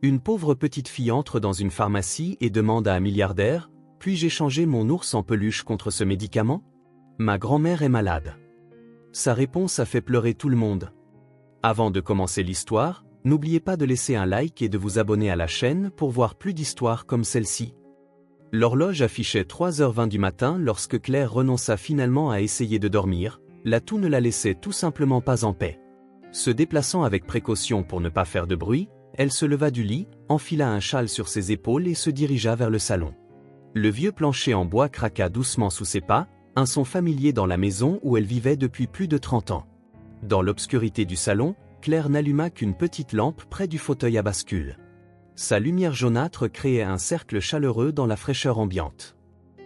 Une pauvre petite fille entre dans une pharmacie et demande à un milliardaire « Puis-je échanger mon ours en peluche contre ce médicament? Ma grand-mère est malade. » Sa réponse a fait pleurer tout le monde. Avant de commencer l'histoire, n'oubliez pas de laisser un like et de vous abonner à la chaîne pour voir plus d'histoires comme celle-ci. L'horloge affichait 3h20 du matin lorsque Claire renonça finalement à essayer de dormir, la toux ne la laissait tout simplement pas en paix. Se déplaçant avec précaution pour ne pas faire de bruit, elle se leva du lit, enfila un châle sur ses épaules et se dirigea vers le salon. Le vieux plancher en bois craqua doucement sous ses pas, un son familier dans la maison où elle vivait depuis plus de 30 ans. Dans l'obscurité du salon, Claire n'alluma qu'une petite lampe près du fauteuil à bascule. Sa lumière jaunâtre créait un cercle chaleureux dans la fraîcheur ambiante.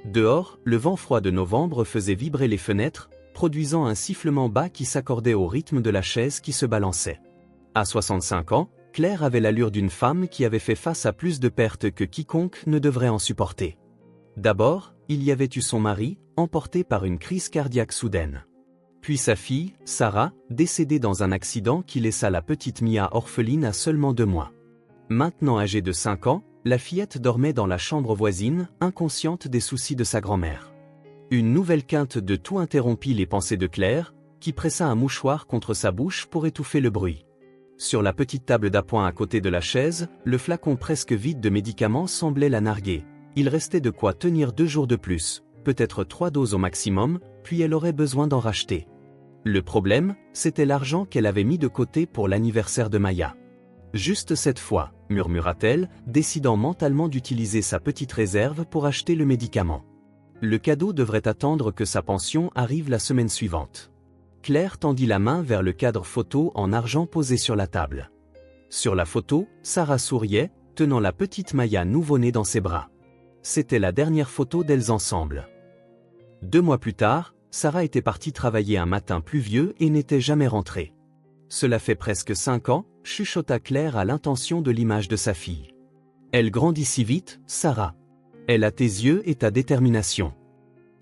Dehors, le vent froid de novembre faisait vibrer les fenêtres, produisant un sifflement bas qui s'accordait au rythme de la chaise qui se balançait. À 65 ans, Claire avait l'allure d'une femme qui avait fait face à plus de pertes que quiconque ne devrait en supporter. D'abord, il y avait eu son mari, emporté par une crise cardiaque soudaine. Puis sa fille, Sarah, décédée dans un accident qui laissa la petite Mia orpheline à seulement 2 mois. Maintenant âgée de 5 ans, la fillette dormait dans la chambre voisine, inconsciente des soucis de sa grand-mère. Une nouvelle quinte de toux interrompit les pensées de Claire, qui pressa un mouchoir contre sa bouche pour étouffer le bruit. Sur la petite table d'appoint à côté de la chaise, le flacon presque vide de médicaments semblait la narguer. Il restait de quoi tenir 2 jours de plus, peut-être 3 doses au maximum, puis elle aurait besoin d'en racheter. Le problème, c'était l'argent qu'elle avait mis de côté pour l'anniversaire de Maya. Juste cette fois, murmura-t-elle, décidant mentalement d'utiliser sa petite réserve pour acheter le médicament. Le cadeau devrait attendre que sa pension arrive la semaine suivante. Claire tendit la main vers le cadre photo en argent posé sur la table. Sur la photo, Sarah souriait, tenant la petite Maya nouveau-née dans ses bras. C'était la dernière photo d'elles ensemble. 2 mois plus tard, Sarah était partie travailler un matin pluvieux et n'était jamais rentrée. Cela fait presque 5 ans, chuchota Claire à l'intention de l'image de sa fille. Elle grandit si vite, Sarah. Elle a tes yeux et ta détermination.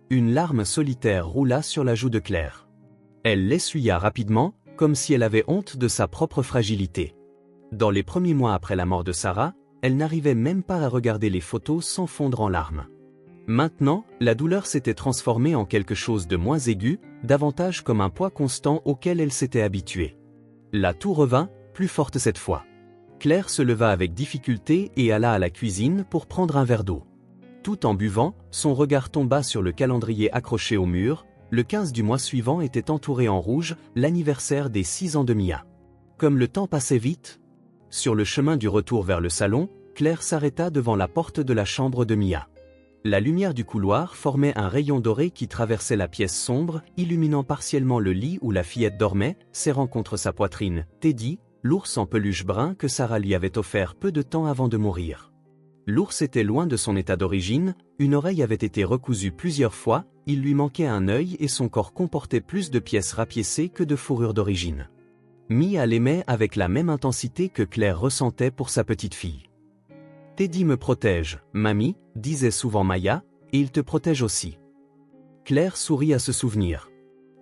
Une larme solitaire roula sur la joue de Claire. Elle l'essuya rapidement, comme si elle avait honte de sa propre fragilité. Dans les premiers mois après la mort de Sarah, elle n'arrivait même pas à regarder les photos sans fondre en larmes. Maintenant, la douleur s'était transformée en quelque chose de moins aigu, davantage comme un poids constant auquel elle s'était habituée. La toux revint, plus forte cette fois. Claire se leva avec difficulté et alla à la cuisine pour prendre un verre d'eau. Tout en buvant, son regard tomba sur le calendrier accroché au mur. Le 15 du mois suivant était entouré en rouge, l'anniversaire des 6 ans de Mia. Comme le temps passait vite, sur le chemin du retour vers le salon, Claire s'arrêta devant la porte de la chambre de Mia. La lumière du couloir formait un rayon doré qui traversait la pièce sombre, illuminant partiellement le lit où la fillette dormait, serrant contre sa poitrine Teddy, l'ours en peluche brun que Sarah lui avait offert peu de temps avant de mourir. L'ours était loin de son état d'origine, une oreille avait été recousue plusieurs fois, il lui manquait un œil et son corps comportait plus de pièces rapiécées que de fourrure d'origine. Mia l'aimait avec la même intensité que Claire ressentait pour sa petite fille. « Teddy me protège, mamie », disait souvent Maya, « et il te protège aussi. » Claire sourit à ce souvenir.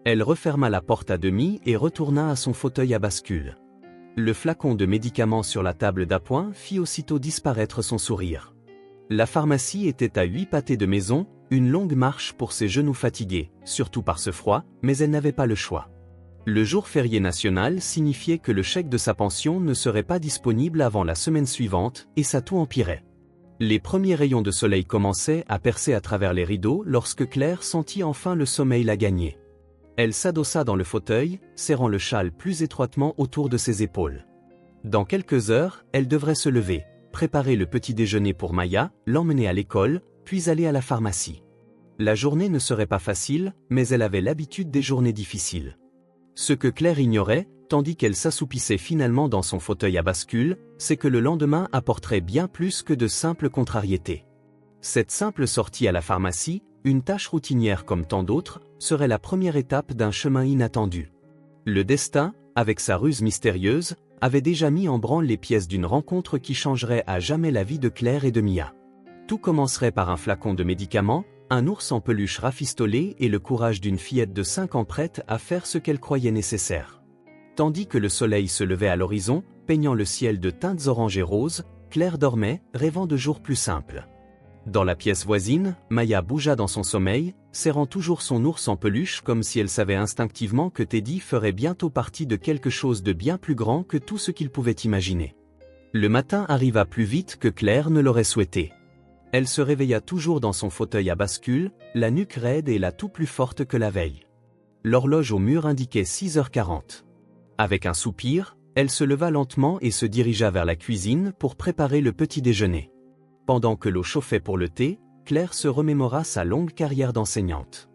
Elle referma la porte à demi et retourna à son fauteuil à bascule. Le flacon de médicaments sur la table d'appoint fit aussitôt disparaître son sourire. La pharmacie était à 8 pâtés de maison, une longue marche pour ses genoux fatigués, surtout par ce froid, mais elle n'avait pas le choix. Le jour férié national signifiait que le chèque de sa pension ne serait pas disponible avant la semaine suivante, et sa toux empirait. Les premiers rayons de soleil commençaient à percer à travers les rideaux lorsque Claire sentit enfin le sommeil la gagner. Elle s'adossa dans le fauteuil, serrant le châle plus étroitement autour de ses épaules. Dans quelques heures, elle devrait se lever, préparer le petit déjeuner pour Maya, l'emmener à l'école, puis aller à la pharmacie. La journée ne serait pas facile, mais elle avait l'habitude des journées difficiles. Ce que Claire ignorait, tandis qu'elle s'assoupissait finalement dans son fauteuil à bascule, c'est que le lendemain apporterait bien plus que de simples contrariétés. Cette simple sortie à la pharmacie, une tâche routinière comme tant d'autres, serait la première étape d'un chemin inattendu. Le destin, avec sa ruse mystérieuse, avait déjà mis en branle les pièces d'une rencontre qui changerait à jamais la vie de Claire et de Mia. Tout commencerait par un flacon de médicaments, un ours en peluche rafistolé et le courage d'une fillette de 5 ans prête à faire ce qu'elle croyait nécessaire. Tandis que le soleil se levait à l'horizon, peignant le ciel de teintes orange et roses, Claire dormait, rêvant de jours plus simples. Dans la pièce voisine, Maya bougea dans son sommeil, serrant toujours son ours en peluche comme si elle savait instinctivement que Teddy ferait bientôt partie de quelque chose de bien plus grand que tout ce qu'il pouvait imaginer. Le matin arriva plus vite que Claire ne l'aurait souhaité. Elle se réveilla toujours dans son fauteuil à bascule, la nuque raide et la toux plus forte que la veille. L'horloge au mur indiquait 6h40. Avec un soupir, elle se leva lentement et se dirigea vers la cuisine pour préparer le petit déjeuner. Pendant que l'eau chauffait pour le thé, Claire se remémora sa longue carrière d'enseignante.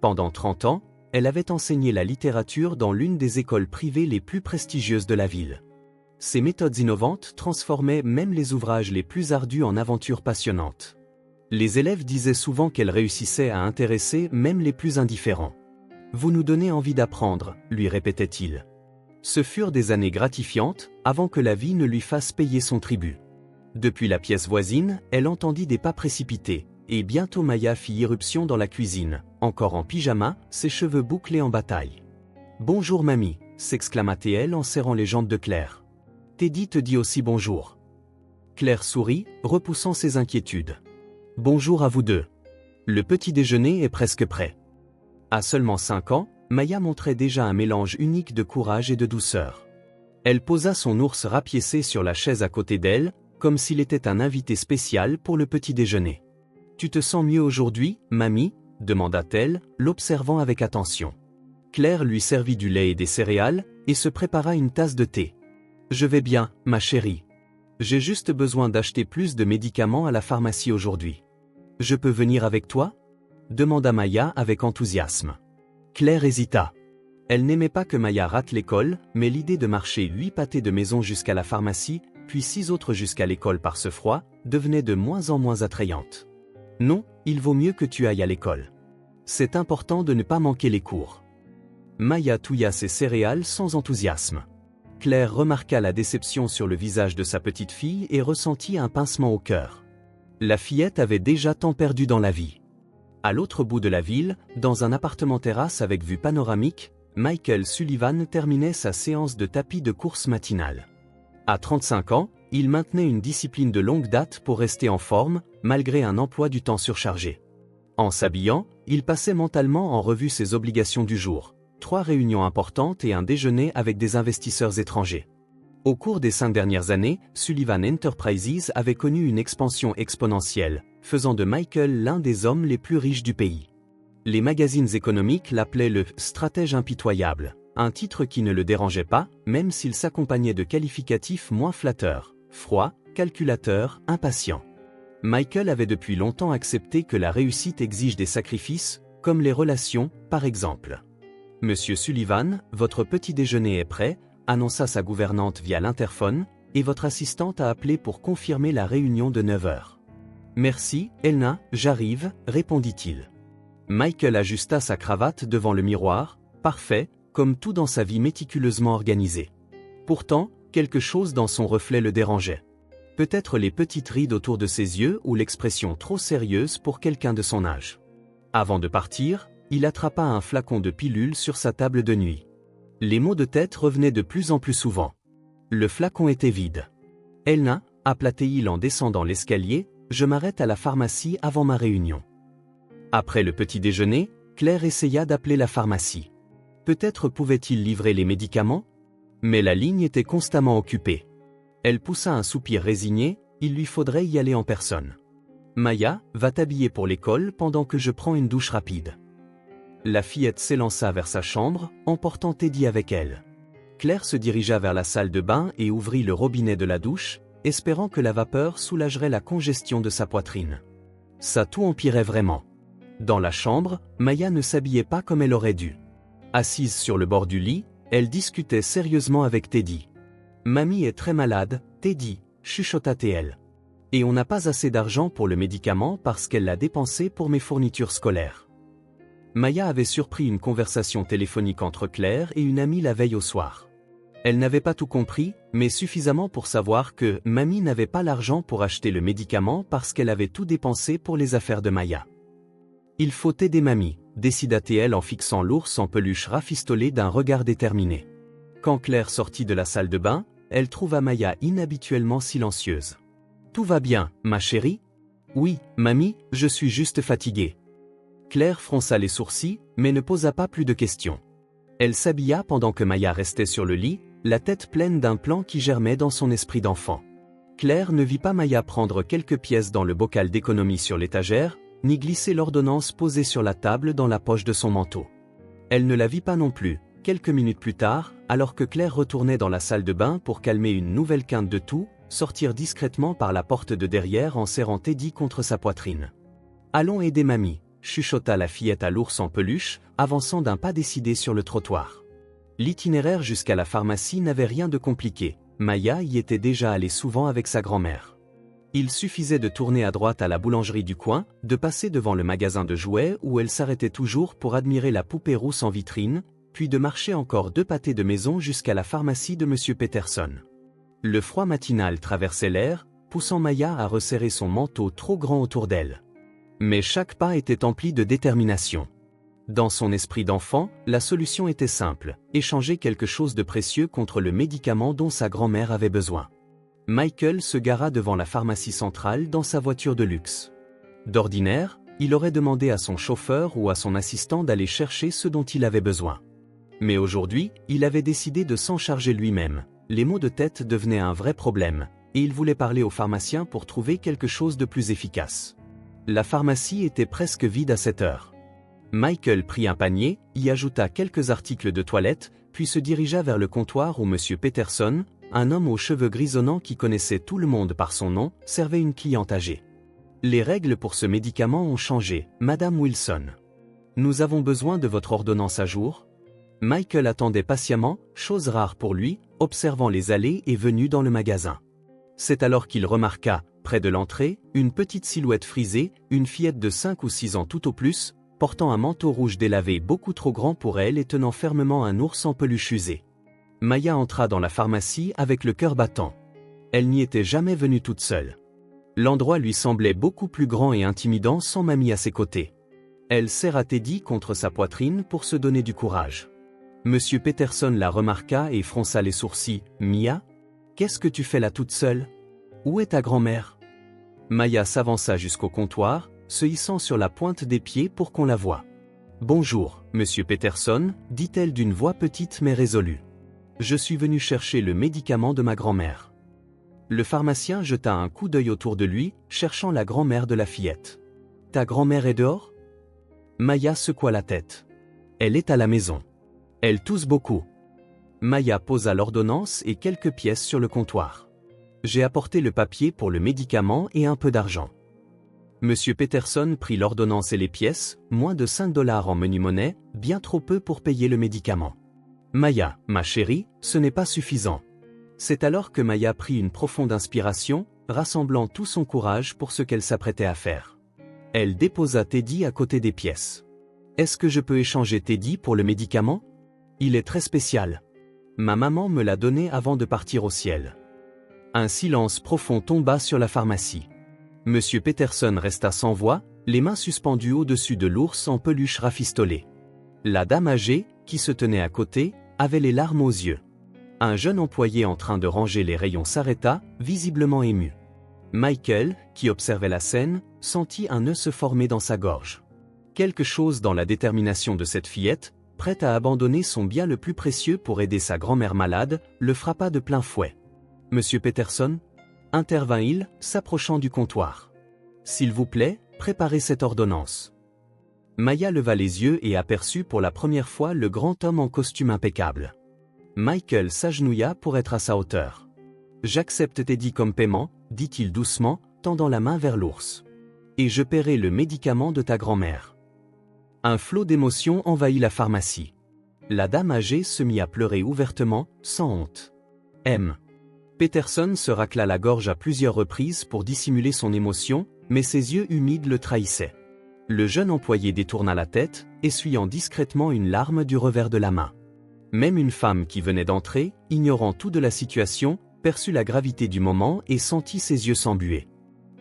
Pendant 30 ans, elle avait enseigné la littérature dans l'une des écoles privées les plus prestigieuses de la ville. Ses méthodes innovantes transformaient même les ouvrages les plus ardus en aventures passionnantes. Les élèves disaient souvent qu'elle réussissait à intéresser même les plus indifférents. « Vous nous donnez envie d'apprendre », lui répétait-il. Ce furent des années gratifiantes, avant que la vie ne lui fasse payer son tribut. Depuis la pièce voisine, elle entendit des pas précipités, et bientôt Maya fit irruption dans la cuisine, encore en pyjama, ses cheveux bouclés en bataille. « Bonjour mamie », s'exclama-t-elle en serrant les jambes de Claire. « Teddy te dit aussi bonjour. » Claire sourit, repoussant ses inquiétudes. « Bonjour à vous deux. Le petit déjeuner est presque prêt. » À seulement 5 ans, Maya montrait déjà un mélange unique de courage et de douceur. Elle posa son ours rapiécé sur la chaise à côté d'elle, comme s'il était un invité spécial pour le petit déjeuner. « Tu te sens mieux aujourd'hui, mamie ?» demanda-t-elle, l'observant avec attention. Claire lui servit du lait et des céréales, et se prépara une tasse de thé. « Je vais bien, ma chérie. J'ai juste besoin d'acheter plus de médicaments à la pharmacie aujourd'hui. Je peux venir avec toi ?» demanda Maya avec enthousiasme. Claire hésita. Elle n'aimait pas que Maya rate l'école, mais l'idée de marcher 8 pâtés de maison jusqu'à la pharmacie, puis 6 autres jusqu'à l'école par ce froid, devenait de moins en moins attrayante. « Non, il vaut mieux que tu ailles à l'école. C'est important de ne pas manquer les cours. » Maya touilla ses céréales sans enthousiasme. Claire remarqua la déception sur le visage de sa petite fille et ressentit un pincement au cœur. La fillette avait déjà tant perdu dans la vie. À l'autre bout de la ville, dans un appartement terrasse avec vue panoramique, Michael Sullivan terminait sa séance de tapis de course matinale. À 35 ans, il maintenait une discipline de longue date pour rester en forme, malgré un emploi du temps surchargé. En s'habillant, il passait mentalement en revue ses obligations du jour, 3 réunions importantes et un déjeuner avec des investisseurs étrangers. Au cours des 5 dernières années, Sullivan Enterprises avait connu une expansion exponentielle, faisant de Michael l'un des hommes les plus riches du pays. Les magazines économiques l'appelaient le « stratège impitoyable », un titre qui ne le dérangeait pas, même s'il s'accompagnait de qualificatifs moins flatteurs, froid, calculateur, impatient. Michael avait depuis longtemps accepté que la réussite exige des sacrifices, comme les relations, par exemple. « Monsieur Sullivan, votre petit déjeuner est prêt », annonça sa gouvernante via l'interphone, et votre assistante a appelé pour confirmer la réunion de 9h. « Merci, Elna, j'arrive », répondit-il. Michael ajusta sa cravate devant le miroir, parfait, comme tout dans sa vie méticuleusement organisée. Pourtant, quelque chose dans son reflet le dérangeait. Peut-être les petites rides autour de ses yeux ou l'expression trop sérieuse pour quelqu'un de son âge. Avant de partir, il attrapa un flacon de pilules sur sa table de nuit. Les maux de tête revenaient de plus en plus souvent. Le flacon était vide. « Elna », appela-t-il en descendant l'escalier, « je m'arrête à la pharmacie avant ma réunion. » Après le petit déjeuner, Claire essaya d'appeler la pharmacie. Peut-être pouvait-il livrer les médicaments? Mais la ligne était constamment occupée. Elle poussa un soupir résigné, il lui faudrait y aller en personne. « Maya, va t'habiller pour l'école pendant que je prends une douche rapide. » La fillette s'élança vers sa chambre, emportant Teddy avec elle. Claire se dirigea vers la salle de bain et ouvrit le robinet de la douche, espérant que la vapeur soulagerait la congestion de sa poitrine. Ça tout empirait vraiment. Dans la chambre, Maya ne s'habillait pas comme elle aurait dû. Assise sur le bord du lit, elle discutait sérieusement avec Teddy. « Mamie est très malade, Teddy », chuchota-t-elle. « Et on n'a pas assez d'argent pour le médicament parce qu'elle l'a dépensé pour mes fournitures scolaires. » Maya avait surpris une conversation téléphonique entre Claire et une amie la veille au soir. Elle n'avait pas tout compris, mais suffisamment pour savoir que Mamie n'avait pas l'argent pour acheter le médicament parce qu'elle avait tout dépensé pour les affaires de Maya. « Il faut aider Mamie », décida-t-elle en fixant l'ours en peluche rafistolé d'un regard déterminé. Quand Claire sortit de la salle de bain, elle trouva Maya inhabituellement silencieuse. Tout va bien, ma chérie? Oui, mamie, je suis juste fatiguée. Claire fronça les sourcils, mais ne posa pas plus de questions. Elle s'habilla pendant que Maya restait sur le lit, la tête pleine d'un plan qui germait dans son esprit d'enfant. Claire ne vit pas Maya prendre quelques pièces dans le bocal d'économie sur l'étagère, ni glisser l'ordonnance posée sur la table dans la poche de son manteau. Elle ne la vit pas non plus, quelques minutes plus tard, alors que Claire retournait dans la salle de bain pour calmer une nouvelle quinte de toux, sortir discrètement par la porte de derrière en serrant Teddy contre sa poitrine. « Allons aider mamie », chuchota la fillette à l'ours en peluche, avançant d'un pas décidé sur le trottoir. L'itinéraire jusqu'à la pharmacie n'avait rien de compliqué, Maya y était déjà allée souvent avec sa grand-mère. Il suffisait de tourner à droite à la boulangerie du coin, de passer devant le magasin de jouets où elle s'arrêtait toujours pour admirer la poupée rousse en vitrine, puis de marcher encore 2 pâtés de maison jusqu'à la pharmacie de M. Peterson. Le froid matinal traversait l'air, poussant Maya à resserrer son manteau trop grand autour d'elle. Mais chaque pas était empli de détermination. Dans son esprit d'enfant, la solution était simple, échanger quelque chose de précieux contre le médicament dont sa grand-mère avait besoin. Michael se gara devant la pharmacie centrale dans sa voiture de luxe. D'ordinaire, il aurait demandé à son chauffeur ou à son assistant d'aller chercher ce dont il avait besoin. Mais aujourd'hui, il avait décidé de s'en charger lui-même. Les maux de tête devenaient un vrai problème, et il voulait parler au pharmacien pour trouver quelque chose de plus efficace. La pharmacie était presque vide à cette heure. Michael prit un panier, y ajouta quelques articles de toilette, puis se dirigea vers le comptoir où M. Peterson, un homme aux cheveux grisonnants qui connaissait tout le monde par son nom, servait une cliente âgée. Les règles pour ce médicament ont changé, Madame Wilson. Nous avons besoin de votre ordonnance à jour. Michael attendait patiemment, chose rare pour lui, observant les allées et venues dans le magasin. C'est alors qu'il remarqua, près de l'entrée, une petite silhouette frisée, une fillette de 5 ou 6 ans tout au plus, portant un manteau rouge délavé beaucoup trop grand pour elle et tenant fermement un ours en peluche usé. Maya entra dans la pharmacie avec le cœur battant. Elle n'y était jamais venue toute seule. L'endroit lui semblait beaucoup plus grand et intimidant sans mamie à ses côtés. Elle serra Teddy contre sa poitrine pour se donner du courage. Monsieur Peterson la remarqua et fronça les sourcils. « Mia, qu'est-ce que tu fais là toute seule? Où est ta grand-mère » Maya s'avança jusqu'au comptoir, se hissant sur la pointe des pieds pour qu'on la voie. « Bonjour, Monsieur Peterson, dit-elle d'une voix petite mais résolue. Je suis venu chercher le médicament de ma grand-mère. » Le pharmacien jeta un coup d'œil autour de lui, cherchant la grand-mère de la fillette. « Ta grand-mère est dehors » Maya secoua la tête. « Elle est à la maison. Elle tousse beaucoup. » Maya posa l'ordonnance et quelques pièces sur le comptoir. « J'ai apporté le papier pour le médicament et un peu d'argent. » Monsieur Peterson prit l'ordonnance et les pièces, moins de 5 $ en menu monnaie, bien trop peu pour payer le médicament. « Maya, ma chérie, ce n'est pas suffisant. » C'est alors que Maya prit une profonde inspiration, rassemblant tout son courage pour ce qu'elle s'apprêtait à faire. Elle déposa Teddy à côté des pièces. « Est-ce que je peux échanger Teddy pour le médicament? Il est très spécial. Ma maman me l'a donné avant de partir au ciel. » Un silence profond tomba sur la pharmacie. Monsieur Peterson resta sans voix, les mains suspendues au-dessus de l'ours en peluche rafistolé. La dame âgée, qui se tenait à côté, avait les larmes aux yeux. Un jeune employé en train de ranger les rayons s'arrêta, visiblement ému. Michael, qui observait la scène, sentit un nœud se former dans sa gorge. Quelque chose dans la détermination de cette fillette, prête à abandonner son bien le plus précieux pour aider sa grand-mère malade, le frappa de plein fouet. « Monsieur Peterson » intervint-il, s'approchant du comptoir. « S'il vous plaît, préparez cette ordonnance. » Maya leva les yeux et aperçut pour la première fois le grand homme en costume impeccable. Michael s'agenouilla pour être à sa hauteur. « J'accepte Teddy comme paiement, » dit-il doucement, tendant la main vers l'ours. « Et je paierai le médicament de ta grand-mère. » Un flot d'émotions envahit la pharmacie. La dame âgée se mit à pleurer ouvertement, sans honte. M. Peterson se racla la gorge à plusieurs reprises pour dissimuler son émotion, mais ses yeux humides le trahissaient. Le jeune employé détourna la tête, essuyant discrètement une larme du revers de la main. Même une femme qui venait d'entrer, ignorant tout de la situation, perçut la gravité du moment et sentit ses yeux s'embuer.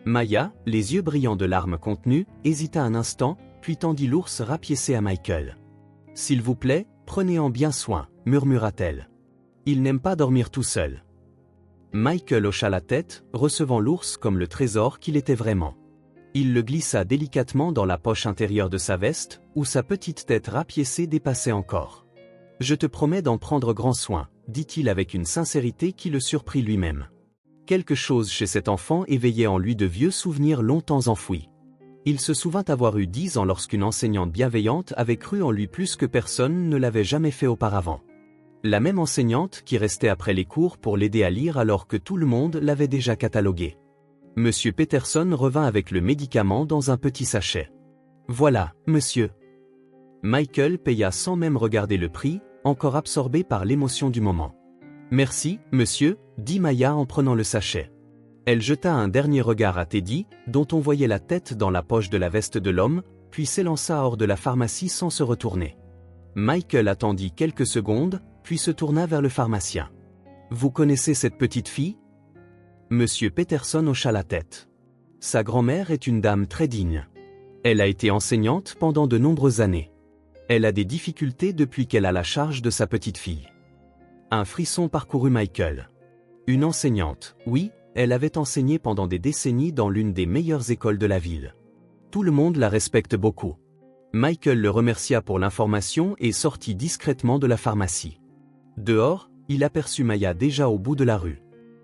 Maya, les yeux brillants de larmes contenues, hésita un instant, puis tendit l'ours rapiécé à Michael. « S'il vous plaît, prenez-en bien soin, » murmura-t-elle. « Il n'aime pas dormir tout seul. » Michael hocha la tête, recevant l'ours comme le trésor qu'il était vraiment. Il le glissa délicatement dans la poche intérieure de sa veste, où sa petite tête rapiécée dépassait encore. « Je te promets d'en prendre grand soin », dit-il avec une sincérité qui le surprit lui-même. Quelque chose chez cet enfant éveillait en lui de vieux souvenirs longtemps enfouis. Il se souvint avoir eu 10 ans lorsqu'une enseignante bienveillante avait cru en lui plus que personne ne l'avait jamais fait auparavant. La même enseignante qui restait après les cours pour l'aider à lire alors que tout le monde l'avait déjà catalogué. Monsieur Peterson revint avec le médicament dans un petit sachet. « Voilà, monsieur. » Michael paya sans même regarder le prix, encore absorbé par l'émotion du moment. « Merci, monsieur, » dit Maya en prenant le sachet. Elle jeta un dernier regard à Teddy, dont on voyait la tête dans la poche de la veste de l'homme, puis s'élança hors de la pharmacie sans se retourner. Michael attendit quelques secondes, puis se tourna vers le pharmacien. « Vous connaissez cette petite fille ?» Monsieur Peterson hocha la tête. Sa grand-mère est une dame très digne. Elle a été enseignante pendant de nombreuses années. Elle a des difficultés depuis qu'elle a la charge de sa petite fille. Un frisson parcourut Michael. Une enseignante, oui, elle avait enseigné pendant des décennies dans l'une des meilleures écoles de la ville. Tout le monde la respecte beaucoup. Michael le remercia pour l'information et sortit discrètement de la pharmacie. Dehors, il aperçut Maya déjà au bout de la rue.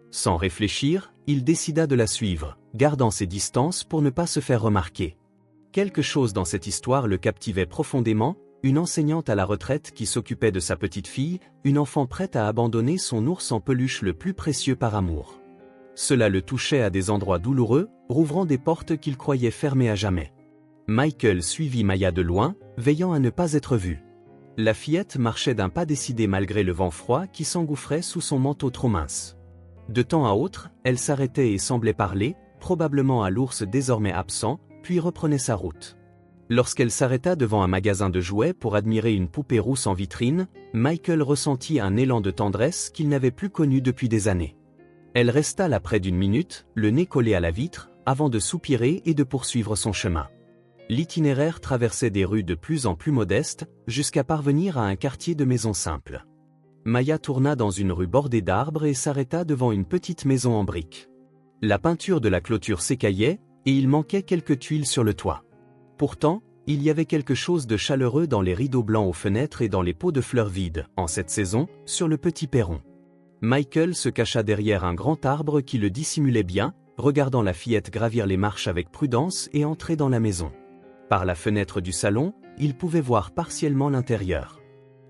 Sans réfléchir, il décida de la suivre, gardant ses distances pour ne pas se faire remarquer. Quelque chose dans cette histoire le captivait profondément, une enseignante à la retraite qui s'occupait de sa petite fille, une enfant prête à abandonner son ours en peluche le plus précieux par amour. Cela le touchait à des endroits douloureux, rouvrant des portes qu'il croyait fermées à jamais. Michael suivit Maya de loin, veillant à ne pas être vu. La fillette marchait d'un pas décidé malgré le vent froid qui s'engouffrait sous son manteau trop mince. De temps à autre, elle s'arrêtait et semblait parler, probablement à l'ours désormais absent, puis reprenait sa route. Lorsqu'elle s'arrêta devant un magasin de jouets pour admirer une poupée rousse en vitrine, Michael ressentit un élan de tendresse qu'il n'avait plus connu depuis des années. Elle resta là près d'une minute, le nez collé à la vitre, avant de soupirer et de poursuivre son chemin. L'itinéraire traversait des rues de plus en plus modestes, jusqu'à parvenir à un quartier de maisons simples. Maya tourna dans une rue bordée d'arbres et s'arrêta devant une petite maison en briques. La peinture de la clôture s'écaillait, et il manquait quelques tuiles sur le toit. Pourtant, il y avait quelque chose de chaleureux dans les rideaux blancs aux fenêtres et dans les pots de fleurs vides, en cette saison, sur le petit perron. Michael se cacha derrière un grand arbre qui le dissimulait bien, regardant la fillette gravir les marches avec prudence et entrer dans la maison. Par la fenêtre du salon, il pouvait voir partiellement l'intérieur.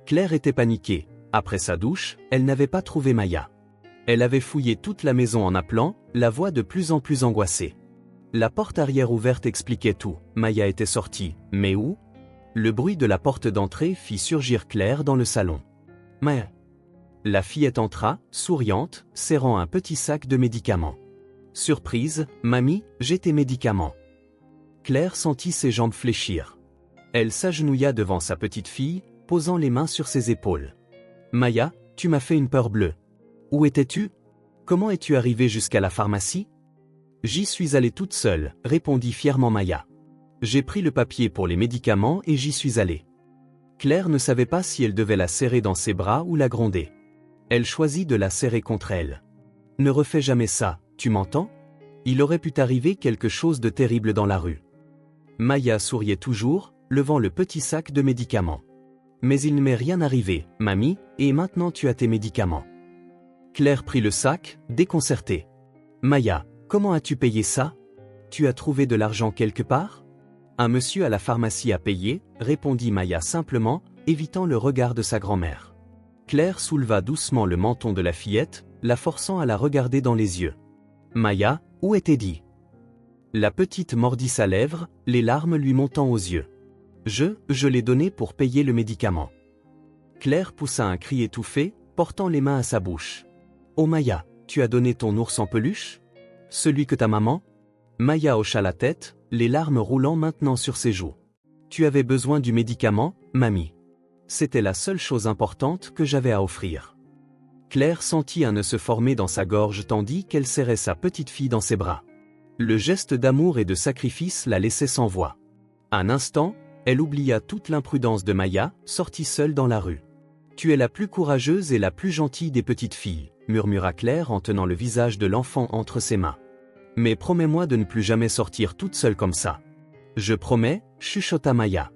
Claire était paniquée. Après sa douche, elle n'avait pas trouvé Maya. Elle avait fouillé toute la maison en appelant, la voix de plus en plus angoissée. La porte arrière ouverte expliquait tout. Maya était sortie, mais où? Le bruit de la porte d'entrée fit surgir Claire dans le salon. Mais... La fillette entra, souriante, serrant un petit sac de médicaments. Surprise, mamie, j'ai tes médicaments. Claire sentit ses jambes fléchir. Elle s'agenouilla devant sa petite fille, posant les mains sur ses épaules. Maya, tu m'as fait une peur bleue. Où étais-tu? Comment es-tu arrivée jusqu'à la pharmacie? J'y suis allée toute seule, répondit fièrement Maya. J'ai pris le papier pour les médicaments et j'y suis allée. Claire ne savait pas si elle devait la serrer dans ses bras ou la gronder. Elle choisit de la serrer contre elle. Ne refais jamais ça, tu m'entends? Il aurait pu t'arriver quelque chose de terrible dans la rue. Maya souriait toujours, levant le petit sac de médicaments. Mais il ne m'est rien arrivé, mamie, et maintenant tu as tes médicaments. Claire prit le sac, déconcertée. Maya, comment as-tu payé ça? Tu as trouvé de l'argent quelque part? Un monsieur à la pharmacie a payé, répondit Maya simplement, évitant le regard de sa grand-mère. Claire souleva doucement le menton de la fillette, la forçant à la regarder dans les yeux. Maya, où est Teddy? La petite mordit sa lèvre, les larmes lui montant aux yeux. Je l'ai donné pour payer le médicament. Claire poussa un cri étouffé, portant les mains à sa bouche. Oh Maya, tu as donné ton ours en peluche? Celui que ta maman? Maya hocha la tête, les larmes roulant maintenant sur ses joues. Tu avais besoin du médicament, mamie. C'était la seule chose importante que j'avais à offrir. Claire sentit un nœud se former dans sa gorge tandis qu'elle serrait sa petite fille dans ses bras. Le geste d'amour et de sacrifice la laissait sans voix. Un instant, elle oublia toute l'imprudence de Maya, sortie seule dans la rue. Tu es la plus courageuse et la plus gentille des petites filles, murmura Claire en tenant le visage de l'enfant entre ses mains. Mais promets-moi de ne plus jamais sortir toute seule comme ça. Je promets, chuchota Maya.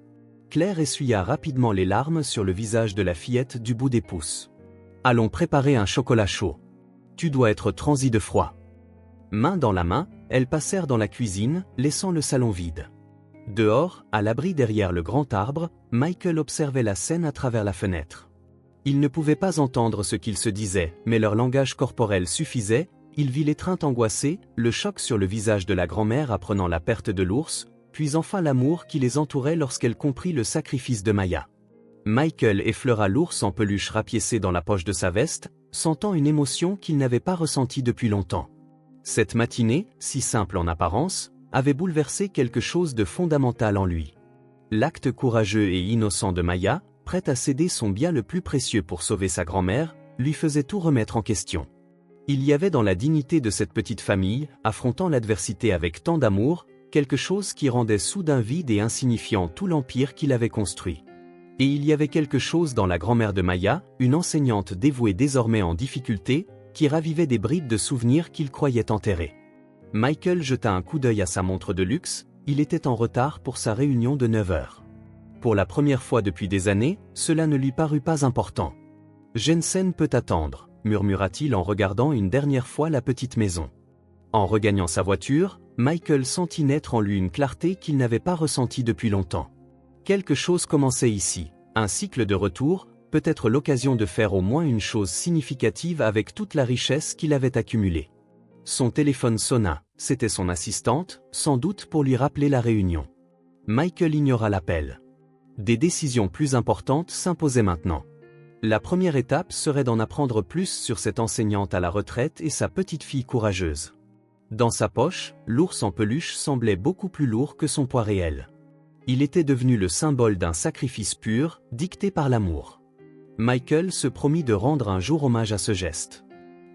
Claire essuya rapidement les larmes sur le visage de la fillette du bout des pouces. Allons préparer un chocolat chaud. Tu dois être transi de froid. Main dans la main, elles passèrent dans la cuisine, laissant le salon vide. Dehors, à l'abri derrière le grand arbre, Michael observait la scène à travers la fenêtre. Il ne pouvait pas entendre ce qu'ils se disaient, mais leur langage corporel suffisait. Il vit l'étreinte angoissée, le choc sur le visage de la grand-mère apprenant la perte de l'ours, puis enfin l'amour qui les entourait lorsqu'elle comprit le sacrifice de Maya. Michael effleura l'ours en peluche rapiécé dans la poche de sa veste, sentant une émotion qu'il n'avait pas ressentie depuis longtemps. Cette matinée, si simple en apparence, avait bouleversé quelque chose de fondamental en lui. L'acte courageux et innocent de Maya, prête à céder son bien le plus précieux pour sauver sa grand-mère, lui faisait tout remettre en question. Il y avait dans la dignité de cette petite famille, affrontant l'adversité avec tant d'amour, quelque chose qui rendait soudain vide et insignifiant tout l'empire qu'il avait construit. Et il y avait quelque chose dans la grand-mère de Maya, une enseignante dévouée désormais en difficulté, qui ravivait des brides de souvenirs qu'il croyait enterrés. Michael jeta un coup d'œil à sa montre de luxe, il était en retard pour sa réunion de 9 heures. Pour la première fois depuis des années, cela ne lui parut pas important. « Jensen peut attendre », murmura-t-il en regardant une dernière fois la petite maison. En regagnant sa voiture, Michael sentit naître en lui une clarté qu'il n'avait pas ressentie depuis longtemps. Quelque chose commençait ici, un cycle de retour, peut-être l'occasion de faire au moins une chose significative avec toute la richesse qu'il avait accumulée. Son téléphone sonna, c'était son assistante, sans doute pour lui rappeler la réunion. Michael ignora l'appel. Des décisions plus importantes s'imposaient maintenant. La première étape serait d'en apprendre plus sur cette enseignante à la retraite et sa petite fille courageuse. Dans sa poche, l'ours en peluche semblait beaucoup plus lourd que son poids réel. Il était devenu le symbole d'un sacrifice pur, dicté par l'amour. Michael se promit de rendre un jour hommage à ce geste.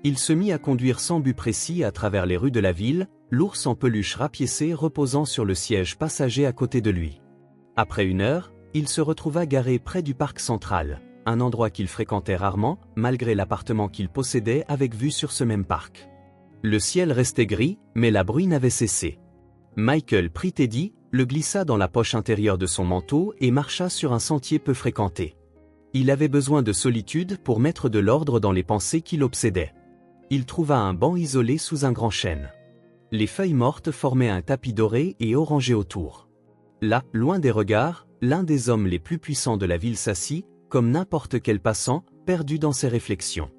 Il se mit à conduire sans but précis à travers les rues de la ville, l'ours en peluche rapiécé reposant sur le siège passager à côté de lui. Après 1 heure, il se retrouva garé près du parc central, un endroit qu'il fréquentait rarement, malgré l'appartement qu'il possédait avec vue sur ce même parc. Le ciel restait gris, mais la bruine avait cessé. Michael prit Teddy, le glissa dans la poche intérieure de son manteau et marcha sur un sentier peu fréquenté. Il avait besoin de solitude pour mettre de l'ordre dans les pensées qui l'obsédaient. Il trouva un banc isolé sous un grand chêne. Les feuilles mortes formaient un tapis doré et orangé autour. Là, loin des regards, l'un des hommes les plus puissants de la ville s'assit, comme n'importe quel passant, perdu dans ses réflexions.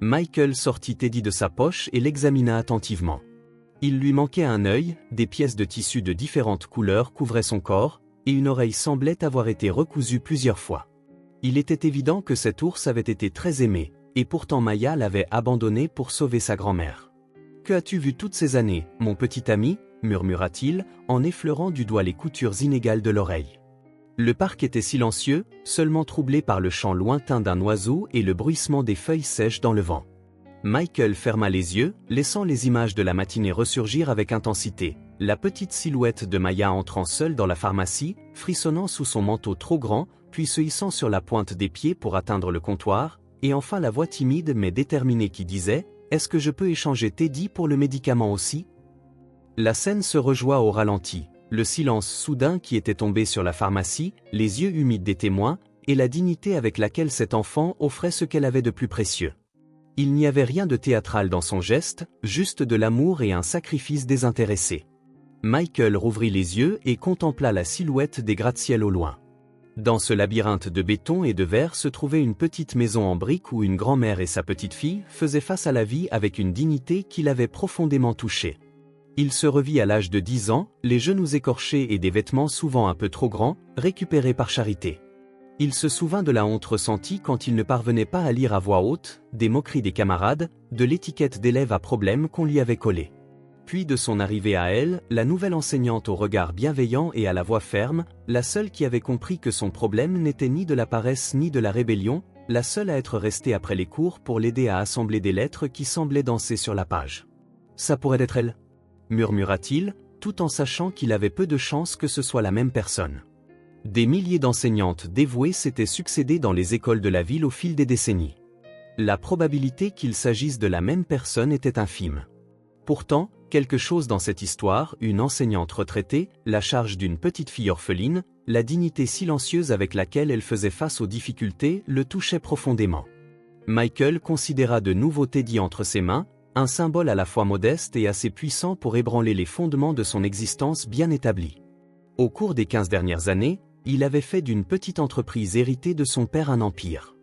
Michael sortit Teddy de sa poche et l'examina attentivement. Il lui manquait un œil, des pièces de tissu de différentes couleurs couvraient son corps, et une oreille semblait avoir été recousue plusieurs fois. Il était évident que cet ours avait été très aimé, et pourtant Maya l'avait abandonné pour sauver sa grand-mère. « Que as-tu vu toutes ces années, mon petit ami ?» murmura-t-il, en effleurant du doigt les coutures inégales de l'oreille. Le parc était silencieux, seulement troublé par le chant lointain d'un oiseau et le bruissement des feuilles sèches dans le vent. Michael ferma les yeux, laissant les images de la matinée ressurgir avec intensité. La petite silhouette de Maya entrant seule dans la pharmacie, frissonnant sous son manteau trop grand, puis se hissant sur la pointe des pieds pour atteindre le comptoir, et enfin la voix timide mais déterminée qui disait « Est-ce que je peux échanger Teddy pour le médicament aussi ?» La scène se rejoint au ralenti, le silence soudain qui était tombé sur la pharmacie, les yeux humides des témoins, et la dignité avec laquelle cet enfant offrait ce qu'elle avait de plus précieux. Il n'y avait rien de théâtral dans son geste, juste de l'amour et un sacrifice désintéressé. Michael rouvrit les yeux et contempla la silhouette des gratte-ciel au loin. Dans ce labyrinthe de béton et de verre se trouvait une petite maison en briques où une grand-mère et sa petite-fille faisaient face à la vie avec une dignité qui l'avait profondément touché. Il se revit à l'âge de 10 ans, les genoux écorchés et des vêtements souvent un peu trop grands, récupérés par charité. Il se souvint de la honte ressentie quand il ne parvenait pas à lire à voix haute, des moqueries des camarades, de l'étiquette d'élève à problème qu'on lui avait collée. Puis de son arrivée à elle, la nouvelle enseignante au regard bienveillant et à la voix ferme, la seule qui avait compris que son problème n'était ni de la paresse ni de la rébellion, la seule à être restée après les cours pour l'aider à assembler des lettres qui semblaient danser sur la page. « Ça pourrait être elle ?» murmura-t-il, tout en sachant qu'il avait peu de chance que ce soit la même personne. Des milliers d'enseignantes dévouées s'étaient succédées dans les écoles de la ville au fil des décennies. La probabilité qu'il s'agisse de la même personne était infime. Pourtant, quelque chose dans cette histoire, une enseignante retraitée, la charge d'une petite fille orpheline, la dignité silencieuse avec laquelle elle faisait face aux difficultés, le touchait profondément. Michael considéra de nouveau Teddy entre ses mains, un symbole à la fois modeste et assez puissant pour ébranler les fondements de son existence bien établie. Au cours des 15 dernières années, il avait fait d'une petite entreprise héritée de son père un empire.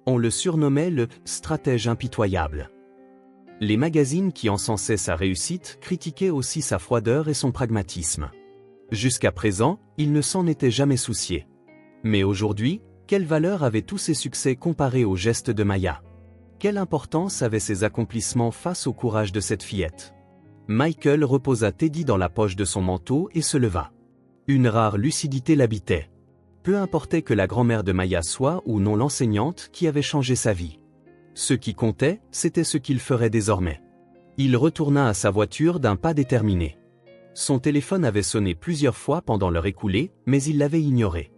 On le surnommait le « stratège impitoyable ». Les magazines qui encensaient sa réussite critiquaient aussi sa froideur et son pragmatisme. Jusqu'à présent, il ne s'en était jamais soucié. Mais aujourd'hui, quelle valeur avaient tous ses succès comparés aux gestes de Maya? Quelle importance avaient ses accomplissements face au courage de cette fillette? Michael reposa Teddy dans la poche de son manteau et se leva. Une rare lucidité l'habitait. Peu importait que la grand-mère de Maya soit ou non l'enseignante qui avait changé sa vie. Ce qui comptait, c'était ce qu'il ferait désormais. Il retourna à sa voiture d'un pas déterminé. Son téléphone avait sonné plusieurs fois pendant l'heure écoulée, mais il l'avait ignoré.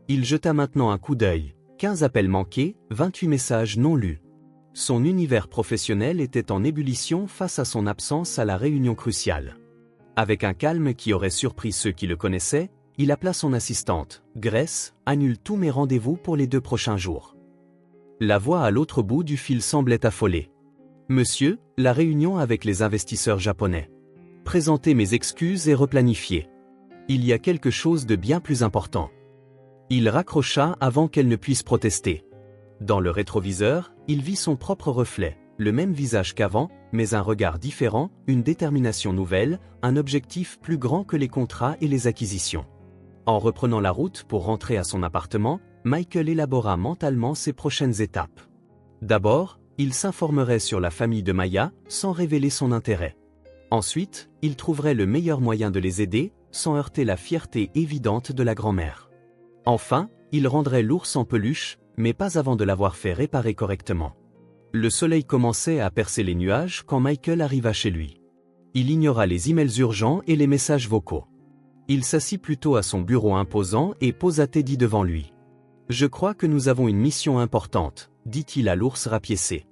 Il jeta maintenant un coup d'œil. 15 appels manqués, 28 messages non lus. Son univers professionnel était en ébullition face à son absence à la réunion cruciale. Avec un calme qui aurait surpris ceux qui le connaissaient, il appela son assistante. « Grace, annule tous mes rendez-vous pour les 2 prochains jours. » La voix à l'autre bout du fil semblait affolée. « Monsieur, la réunion avec les investisseurs japonais. Présentez mes excuses et replanifiez. Il y a quelque chose de bien plus important. » Il raccrocha avant qu'elle ne puisse protester. Dans le rétroviseur, il vit son propre reflet, le même visage qu'avant, mais un regard différent, une détermination nouvelle, un objectif plus grand que les contrats et les acquisitions. En reprenant la route pour rentrer à son appartement, Michael élabora mentalement ses prochaines étapes. D'abord, il s'informerait sur la famille de Maya, sans révéler son intérêt. Ensuite, il trouverait le meilleur moyen de les aider, sans heurter la fierté évidente de la grand-mère. Enfin, il rendrait l'ours en peluche, mais pas avant de l'avoir fait réparer correctement. Le soleil commençait à percer les nuages quand Michael arriva chez lui. Il ignora les emails urgents et les messages vocaux. Il s'assit plutôt à son bureau imposant et posa Teddy devant lui. « Je crois que nous avons une mission importante », dit-il à l'ours rapiécé.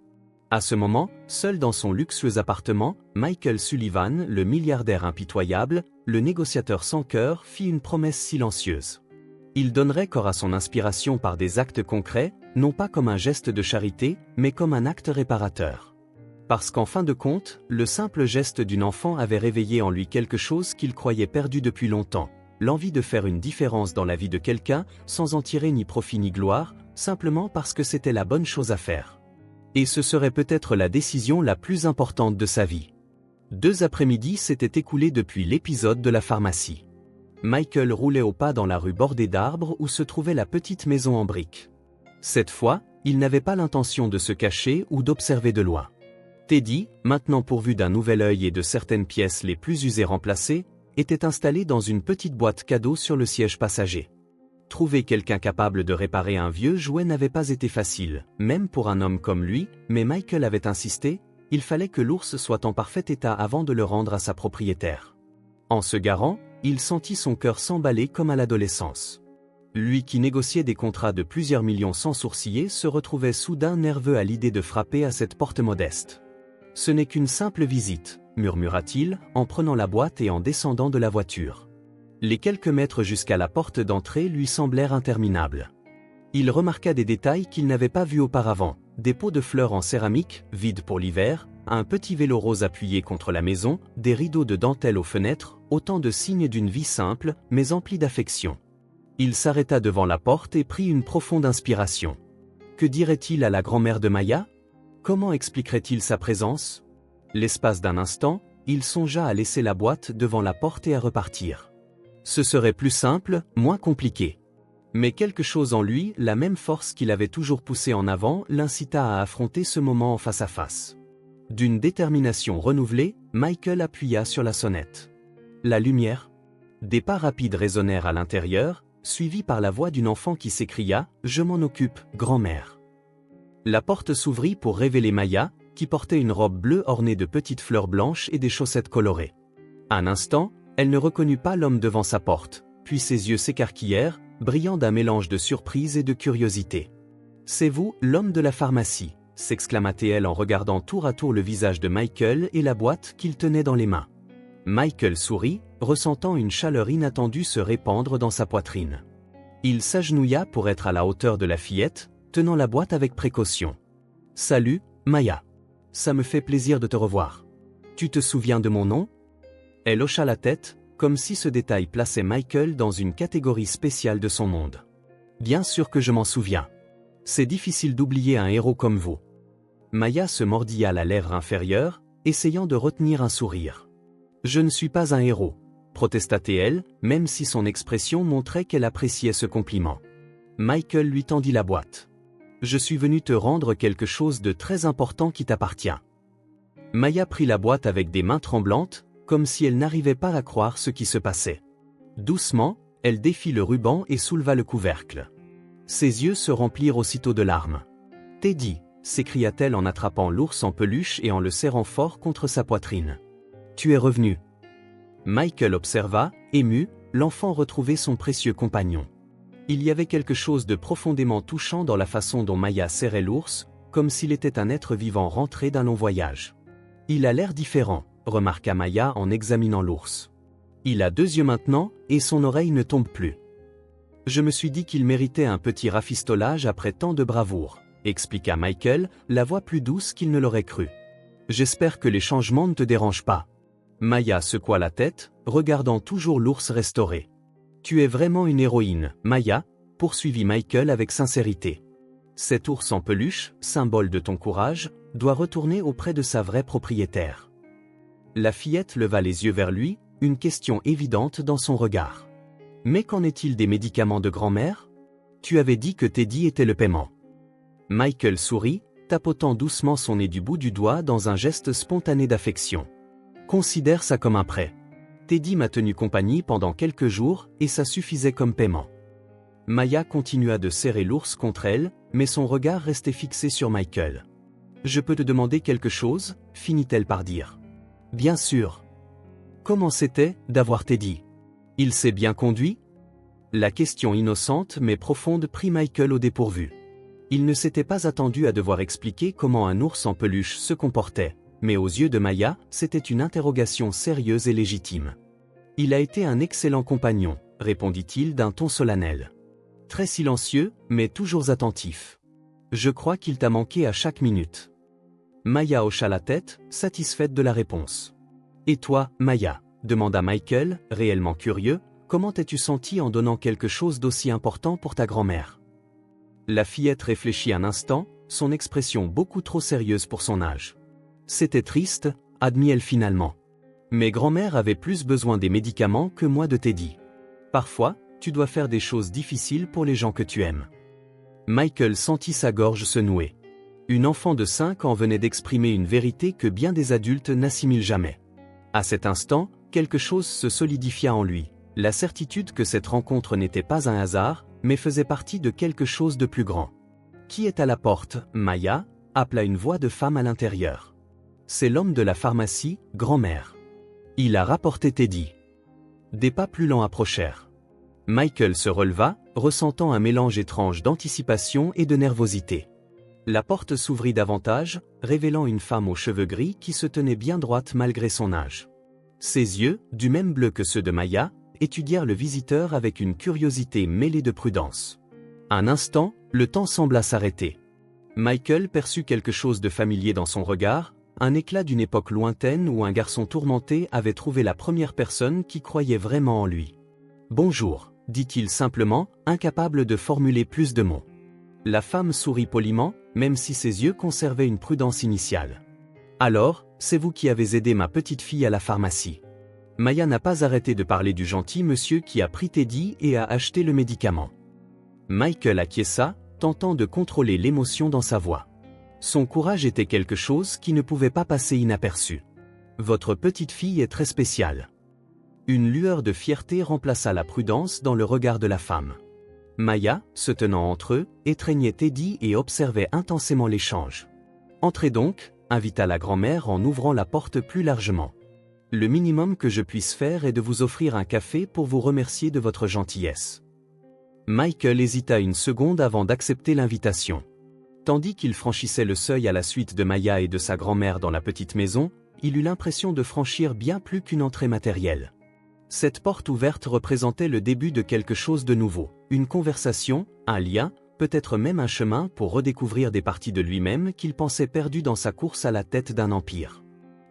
À ce moment, seul dans son luxueux appartement, Michael Sullivan, le milliardaire impitoyable, le négociateur sans cœur, fit une promesse silencieuse. Il donnerait corps à son inspiration par des actes concrets, non pas comme un geste de charité, mais comme un acte réparateur. Parce qu'en fin de compte, le simple geste d'une enfant avait réveillé en lui quelque chose qu'il croyait perdu depuis longtemps, l'envie de faire une différence dans la vie de quelqu'un, sans en tirer ni profit ni gloire, simplement parce que c'était la bonne chose à faire. Et ce serait peut-être la décision la plus importante de sa vie. 2 après-midi s'étaient écoulés depuis l'épisode de la pharmacie. Michael roulait au pas dans la rue bordée d'arbres où se trouvait la petite maison en briques. Cette fois, il n'avait pas l'intention de se cacher ou d'observer de loin. Teddy, maintenant pourvu d'un nouvel œil et de certaines pièces les plus usées remplacées, était installé dans une petite boîte cadeau sur le siège passager. Trouver quelqu'un capable de réparer un vieux jouet n'avait pas été facile, même pour un homme comme lui, mais Michael avait insisté, il fallait que l'ours soit en parfait état avant de le rendre à sa propriétaire. En se garant, il sentit son cœur s'emballer comme à l'adolescence. Lui qui négociait des contrats de plusieurs millions sans sourciller se retrouvait soudain nerveux à l'idée de frapper à cette porte modeste. « Ce n'est qu'une simple visite », murmura-t-il, en prenant la boîte et en descendant de la voiture. Les quelques mètres jusqu'à la porte d'entrée lui semblèrent interminables. Il remarqua des détails qu'il n'avait pas vus auparavant, des pots de fleurs en céramique, vides pour l'hiver, un petit vélo rose appuyé contre la maison, des rideaux de dentelle aux fenêtres, autant de signes d'une vie simple, mais emplie d'affection. Il s'arrêta devant la porte et prit une profonde inspiration. Que dirait-il à la grand-mère de Maya? Comment expliquerait-il sa présence? L'espace d'un instant, il songea à laisser la boîte devant la porte et à repartir. Ce serait plus simple, moins compliqué. Mais quelque chose en lui, la même force qui l'avait toujours poussé en avant, l'incita à affronter ce moment en face à face. D'une détermination renouvelée, Michael appuya sur la sonnette. La lumière. Des pas rapides résonnèrent à l'intérieur, suivis par la voix d'une enfant qui s'écria « Je m'en occupe, grand-mère ». La porte s'ouvrit pour révéler Maya, qui portait une robe bleue ornée de petites fleurs blanches et des chaussettes colorées. Un instant, elle ne reconnut pas l'homme devant sa porte, puis ses yeux s'écarquillèrent, brillant d'un mélange de surprise et de curiosité. « C'est vous, l'homme de la pharmacie » s'exclama-t-elle en regardant tour à tour le visage de Michael et la boîte qu'il tenait dans les mains. Michael sourit, ressentant une chaleur inattendue se répandre dans sa poitrine. Il s'agenouilla pour être à la hauteur de la fillette, tenant la boîte avec précaution. « Salut, Maya. Ça me fait plaisir de te revoir. Tu te souviens de mon nom ?» Elle hocha la tête, comme si ce détail plaçait Michael dans une catégorie spéciale de son monde. « Bien sûr que je m'en souviens. C'est difficile d'oublier un héros comme vous. » Maya se mordilla la lèvre inférieure, essayant de retenir un sourire. « Je ne suis pas un héros, » protesta-t-elle, même si son expression montrait qu'elle appréciait ce compliment. Michael lui tendit la boîte. « Je suis venu te rendre quelque chose de très important qui t'appartient. » Maya prit la boîte avec des mains tremblantes, comme si elle n'arrivait pas à croire ce qui se passait. Doucement, elle défit le ruban et souleva le couvercle. Ses yeux se remplirent aussitôt de larmes. « Teddy !» s'écria-t-elle en attrapant l'ours en peluche et en le serrant fort contre sa poitrine. « Tu es revenu. » Michael observa, ému, l'enfant retrouver son précieux compagnon. Il y avait quelque chose de profondément touchant dans la façon dont Maya serrait l'ours, comme s'il était un être vivant rentré d'un long voyage. « Il a l'air différent », remarqua Maya en examinant l'ours. « Il a 2 yeux maintenant, et son oreille ne tombe plus. Je me suis dit qu'il méritait un petit rafistolage après tant de bravoure, » expliqua Michael, la voix plus douce qu'il ne l'aurait cru. « J'espère que les changements ne te dérangent pas. » Maya secoua la tête, regardant toujours l'ours restauré. « Tu es vraiment une héroïne, Maya, » poursuivit Michael avec sincérité. « Cet ours en peluche, symbole de ton courage, doit retourner auprès de sa vraie propriétaire. » La fillette leva les yeux vers lui, une question évidente dans son regard. « Mais qu'en est-il des médicaments de grand-mère ? Tu avais dit que Teddy était le paiement. » Michael sourit, tapotant doucement son nez du bout du doigt dans un geste spontané d'affection. « Considère ça comme un prêt. Teddy m'a tenu compagnie pendant quelques jours et ça suffisait comme paiement. » Maya continua de serrer l'ours contre elle, mais son regard restait fixé sur Michael. « Je peux te demander quelque chose ?» finit-elle par dire. « Bien sûr. » « Comment c'était d'avoir Teddy ? Il s'est bien conduit ?» La question innocente mais profonde prit Michael au dépourvu. Il ne s'était pas attendu à devoir expliquer comment un ours en peluche se comportait, mais aux yeux de Maya, c'était une interrogation sérieuse et légitime. « Il a été un excellent compagnon, » répondit-il d'un ton solennel. « Très silencieux, mais toujours attentif. Je crois qu'il t'a manqué à chaque minute. » Maya hocha la tête, satisfaite de la réponse. « Et toi, Maya ?» demanda Michael, réellement curieux, « comment t'es-tu sentie en donnant quelque chose d'aussi important pour ta grand-mère ?» La fillette réfléchit un instant, son expression beaucoup trop sérieuse pour son âge. « C'était triste, » admit-elle finalement. « Mais grand-mère avait plus besoin des médicaments que moi de Teddy. Parfois, tu dois faire des choses difficiles pour les gens que tu aimes. » Michael sentit sa gorge se nouer. Une enfant de 5 ans venait d'exprimer une vérité que bien des adultes n'assimilent jamais. À cet instant, quelque chose se solidifia en lui, la certitude que cette rencontre n'était pas un hasard, mais faisait partie de quelque chose de plus grand. « Qui est à la porte, Maya ?» appela une voix de femme à l'intérieur. « C'est l'homme de la pharmacie, grand-mère. Il a rapporté Teddy. » Des pas plus lents approchèrent. Michael se releva, ressentant un mélange étrange d'anticipation et de nervosité. La porte s'ouvrit davantage, révélant une femme aux cheveux gris qui se tenait bien droite malgré son âge. Ses yeux, du même bleu que ceux de Maya, étudièrent le visiteur avec une curiosité mêlée de prudence. Un instant, le temps sembla s'arrêter. Michael perçut quelque chose de familier dans son regard, un éclat d'une époque lointaine où un garçon tourmenté avait trouvé la première personne qui croyait vraiment en lui. « Bonjour », dit-il simplement, incapable de formuler plus de mots. La femme sourit poliment, même si ses yeux conservaient une prudence initiale. « Alors, c'est vous qui avez aidé ma petite fille à la pharmacie. » Maya n'a pas arrêté de parler du gentil monsieur qui a pris Teddy et a acheté le médicament. Michael acquiesça, tentant de contrôler l'émotion dans sa voix. Son courage était quelque chose qui ne pouvait pas passer inaperçu. « Votre petite fille est très spéciale. » Une lueur de fierté remplaça la prudence dans le regard de la femme. Maya, se tenant entre eux, étreignait Teddy et observait intensément l'échange. « Entrez donc », invita la grand-mère en ouvrant la porte plus largement. « Le minimum que je puisse faire est de vous offrir un café pour vous remercier de votre gentillesse. » Michael hésita une seconde avant d'accepter l'invitation. Tandis qu'il franchissait le seuil à la suite de Maya et de sa grand-mère dans la petite maison, il eut l'impression de franchir bien plus qu'une entrée matérielle. Cette porte ouverte représentait le début de quelque chose de nouveau, une conversation, un lien, peut-être même un chemin pour redécouvrir des parties de lui-même qu'il pensait perdues dans sa course à la tête d'un empire.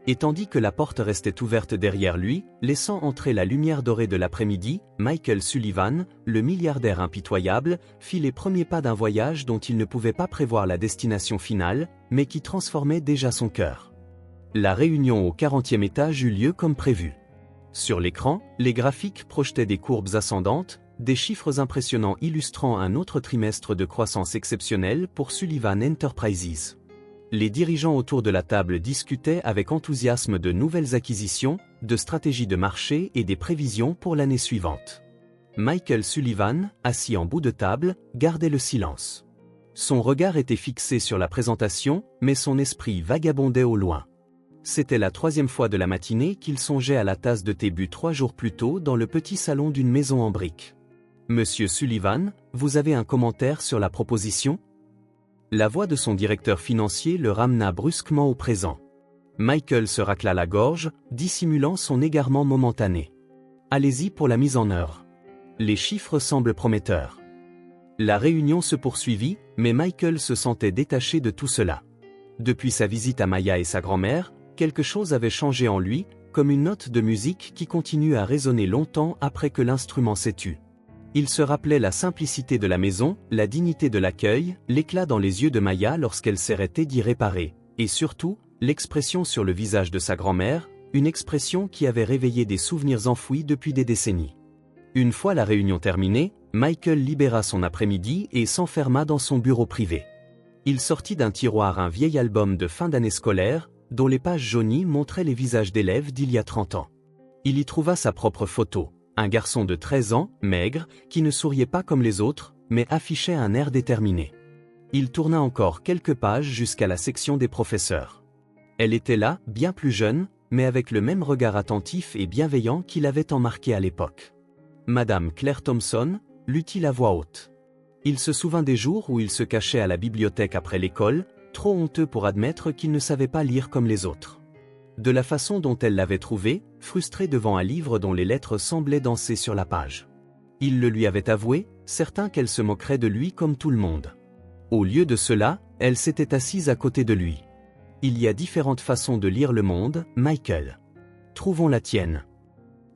Et tandis que la porte restait ouverte derrière lui, laissant entrer la lumière dorée de l'après-midi, Michael Sullivan, le milliardaire impitoyable, fit les premiers pas d'un voyage dont il ne pouvait pas prévoir la destination finale, mais qui transformait déjà son cœur. La réunion au 40e étage eut lieu comme prévu. Sur l'écran, les graphiques projetaient des courbes ascendantes, des chiffres impressionnants illustrant un autre trimestre de croissance exceptionnelle pour Sullivan Enterprises. Les dirigeants autour de la table discutaient avec enthousiasme de nouvelles acquisitions, de stratégies de marché et des prévisions pour l'année suivante. Michael Sullivan, assis en bout de table, gardait le silence. Son regard était fixé sur la présentation, mais son esprit vagabondait au loin. C'était la 3e fois de la matinée qu'il songeait à la tasse de thé bu 3 jours plus tôt dans le petit salon d'une maison en briques. « Monsieur Sullivan, vous avez un commentaire sur la proposition ?» La voix de son directeur financier le ramena brusquement au présent. Michael se racla la gorge, dissimulant son égarement momentané. « Allez-y pour la mise en œuvre. Les chiffres semblent prometteurs. » La réunion se poursuivit, mais Michael se sentait détaché de tout cela. Depuis sa visite à Maya et sa grand-mère, quelque chose avait changé en lui, comme une note de musique qui continue à résonner longtemps après que l'instrument s'est tu. Il se rappelait la simplicité de la maison, la dignité de l'accueil, l'éclat dans les yeux de Maya lorsqu'elle s'arrêtait d'y réparer, et surtout, l'expression sur le visage de sa grand-mère, une expression qui avait réveillé des souvenirs enfouis depuis des décennies. Une fois la réunion terminée, Michael libéra son après-midi et s'enferma dans son bureau privé. Il sortit d'un tiroir un vieil album de fin d'année scolaire, dont les pages jaunies montraient les visages d'élèves d'il y a 30 ans. Il y trouva sa propre photo, un garçon de 13 ans, maigre, qui ne souriait pas comme les autres, mais affichait un air déterminé. Il tourna encore quelques pages jusqu'à la section des professeurs. Elle était là, bien plus jeune, mais avec le même regard attentif et bienveillant qu'il avait emmarqué à l'époque. Madame Claire Thompson, lut-il à voix haute. Il se souvint des jours où il se cachait à la bibliothèque après l'école, trop honteux pour admettre qu'il ne savait pas lire comme les autres. De la façon dont elle l'avait trouvé, frustré devant un livre dont les lettres semblaient danser sur la page. Il le lui avait avoué, certain qu'elle se moquerait de lui comme tout le monde. Au lieu de cela, elle s'était assise à côté de lui. Il y a différentes façons de lire le monde, Michael. Trouvons la tienne.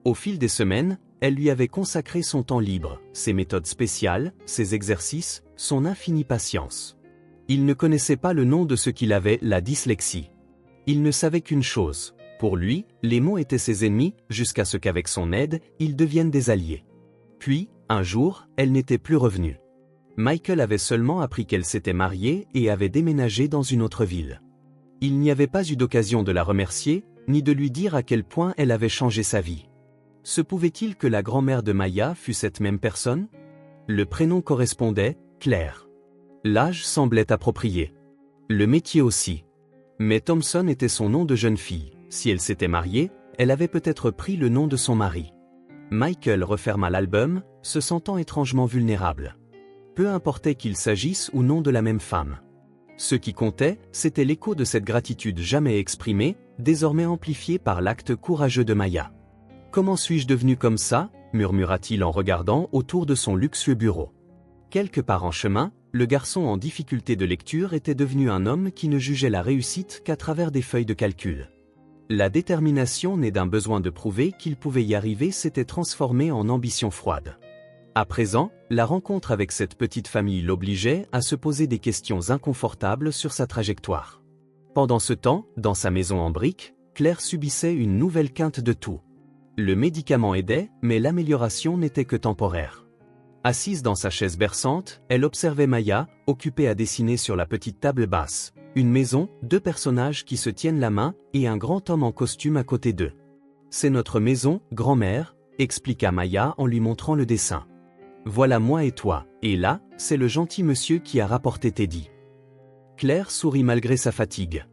Au fil des semaines, elle lui avait consacré son temps libre, ses méthodes spéciales, ses exercices, son infinie patience. Il ne connaissait pas le nom de ce qu'il avait, la dyslexie. Il ne savait qu'une chose, pour lui, les mots étaient ses ennemis, jusqu'à ce qu'avec son aide, ils deviennent des alliés. Puis, un jour, elle n'était plus revenue. Michael avait seulement appris qu'elle s'était mariée et avait déménagé dans une autre ville. Il n'y avait pas eu d'occasion de la remercier, ni de lui dire à quel point elle avait changé sa vie. Se pouvait-il que la grand-mère de Maya fût cette même personne? Le prénom correspondait, Claire. L'âge semblait approprié. Le métier aussi. Mais Thompson était son nom de jeune fille. Si elle s'était mariée, elle avait peut-être pris le nom de son mari. Michael referma l'album, se sentant étrangement vulnérable. Peu importait qu'il s'agisse ou non de la même femme. Ce qui comptait, c'était l'écho de cette gratitude jamais exprimée, désormais amplifiée par l'acte courageux de Maya. « Comment suis-je devenu comme ça ?» murmura-t-il en regardant autour de son luxueux bureau. Quelque part en chemin, le garçon en difficulté de lecture était devenu un homme qui ne jugeait la réussite qu'à travers des feuilles de calcul. La détermination née d'un besoin de prouver qu'il pouvait y arriver s'était transformée en ambition froide. À présent, la rencontre avec cette petite famille l'obligeait à se poser des questions inconfortables sur sa trajectoire. Pendant ce temps, dans sa maison en briques, Claire subissait une nouvelle quinte de toux. Le médicament aidait, mais l'amélioration n'était que temporaire. Assise dans sa chaise berçante, elle observait Maya, occupée à dessiner sur la petite table basse. Une maison, 2 personnages qui se tiennent la main, et un grand homme en costume à côté d'eux. « C'est notre maison, grand-mère », expliqua Maya en lui montrant le dessin. « Voilà moi et toi, et là, c'est le gentil monsieur qui a rapporté Teddy. » Claire sourit malgré sa fatigue.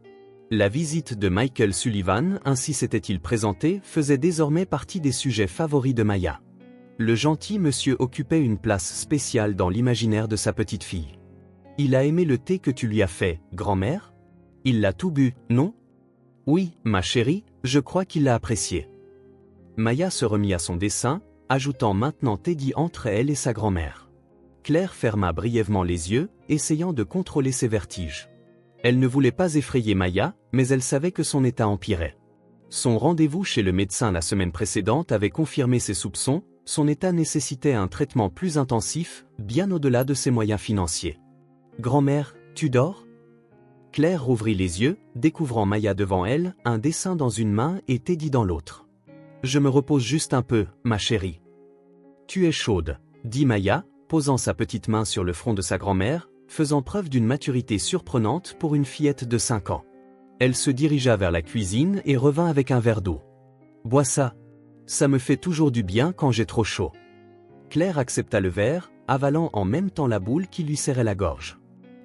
La visite de Michael Sullivan, ainsi s'était-il présenté, faisait désormais partie des sujets favoris de Maya. Le gentil monsieur occupait une place spéciale dans l'imaginaire de sa petite fille. Il a aimé le thé que tu lui as fait, grand-mère? Il l'a tout bu, non? Oui, ma chérie, je crois qu'il l'a apprécié. Maya se remit à son dessin, ajoutant maintenant Teddy entre elle et sa grand-mère. Claire ferma brièvement les yeux, essayant de contrôler ses vertiges. Elle ne voulait pas effrayer Maya, mais elle savait que son état empirait. Son rendez-vous chez le médecin la semaine précédente avait confirmé ses soupçons, son état nécessitait un traitement plus intensif, bien au-delà de ses moyens financiers. « Grand-mère, tu dors ?» Claire rouvrit les yeux, découvrant Maya devant elle, un dessin dans une main et Teddy dans l'autre. « Je me repose juste un peu, ma chérie. »« Tu es chaude, » dit Maya, posant sa petite main sur le front de sa grand-mère, faisant preuve d'une maturité surprenante pour une fillette de 5 ans. Elle se dirigea vers la cuisine et revint avec un verre d'eau. « Bois ça. Ça me fait toujours du bien quand j'ai trop chaud. » Claire accepta le verre, avalant en même temps la boule qui lui serrait la gorge.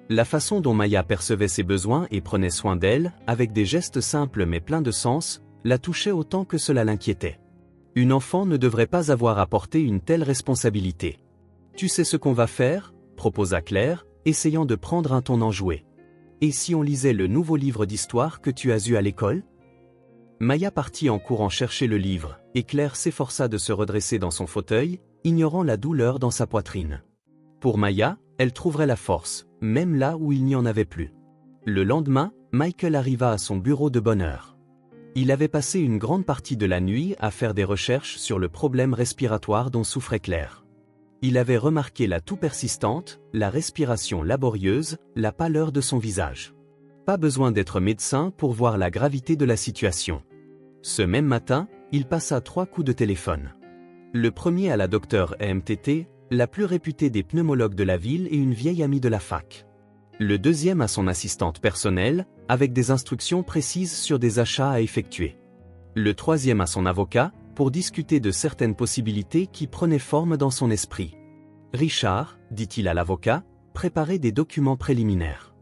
La façon dont Maya percevait ses besoins et prenait soin d'elle, avec des gestes simples mais pleins de sens, la touchait autant que cela l'inquiétait. Une enfant ne devrait pas avoir à porter une telle responsabilité. « Tu sais ce qu'on va faire ?» proposa Claire, essayant de prendre un ton enjoué. « Et si on lisait le nouveau livre d'histoire que tu as eu à l'école ?» Maya partit en courant chercher le livre, et Claire s'efforça de se redresser dans son fauteuil, ignorant la douleur dans sa poitrine. Pour Maya, elle trouverait la force, même là où il n'y en avait plus. Le lendemain, Michael arriva à son bureau de bonne heure. Il avait passé une grande partie de la nuit à faire des recherches sur le problème respiratoire dont souffrait Claire. Il avait remarqué la toux persistante, la respiration laborieuse, la pâleur de son visage. Pas besoin d'être médecin pour voir la gravité de la situation. Ce même matin, il passa 3 coups de téléphone. Le premier à la docteure MTT, la plus réputée des pneumologues de la ville et une vieille amie de la fac. Le deuxième à son assistante personnelle, avec des instructions précises sur des achats à effectuer. Le troisième à son avocat, pour discuter de certaines possibilités qui prenaient forme dans son esprit. « Richard, dit-il à l'avocat, préparez des documents préliminaires.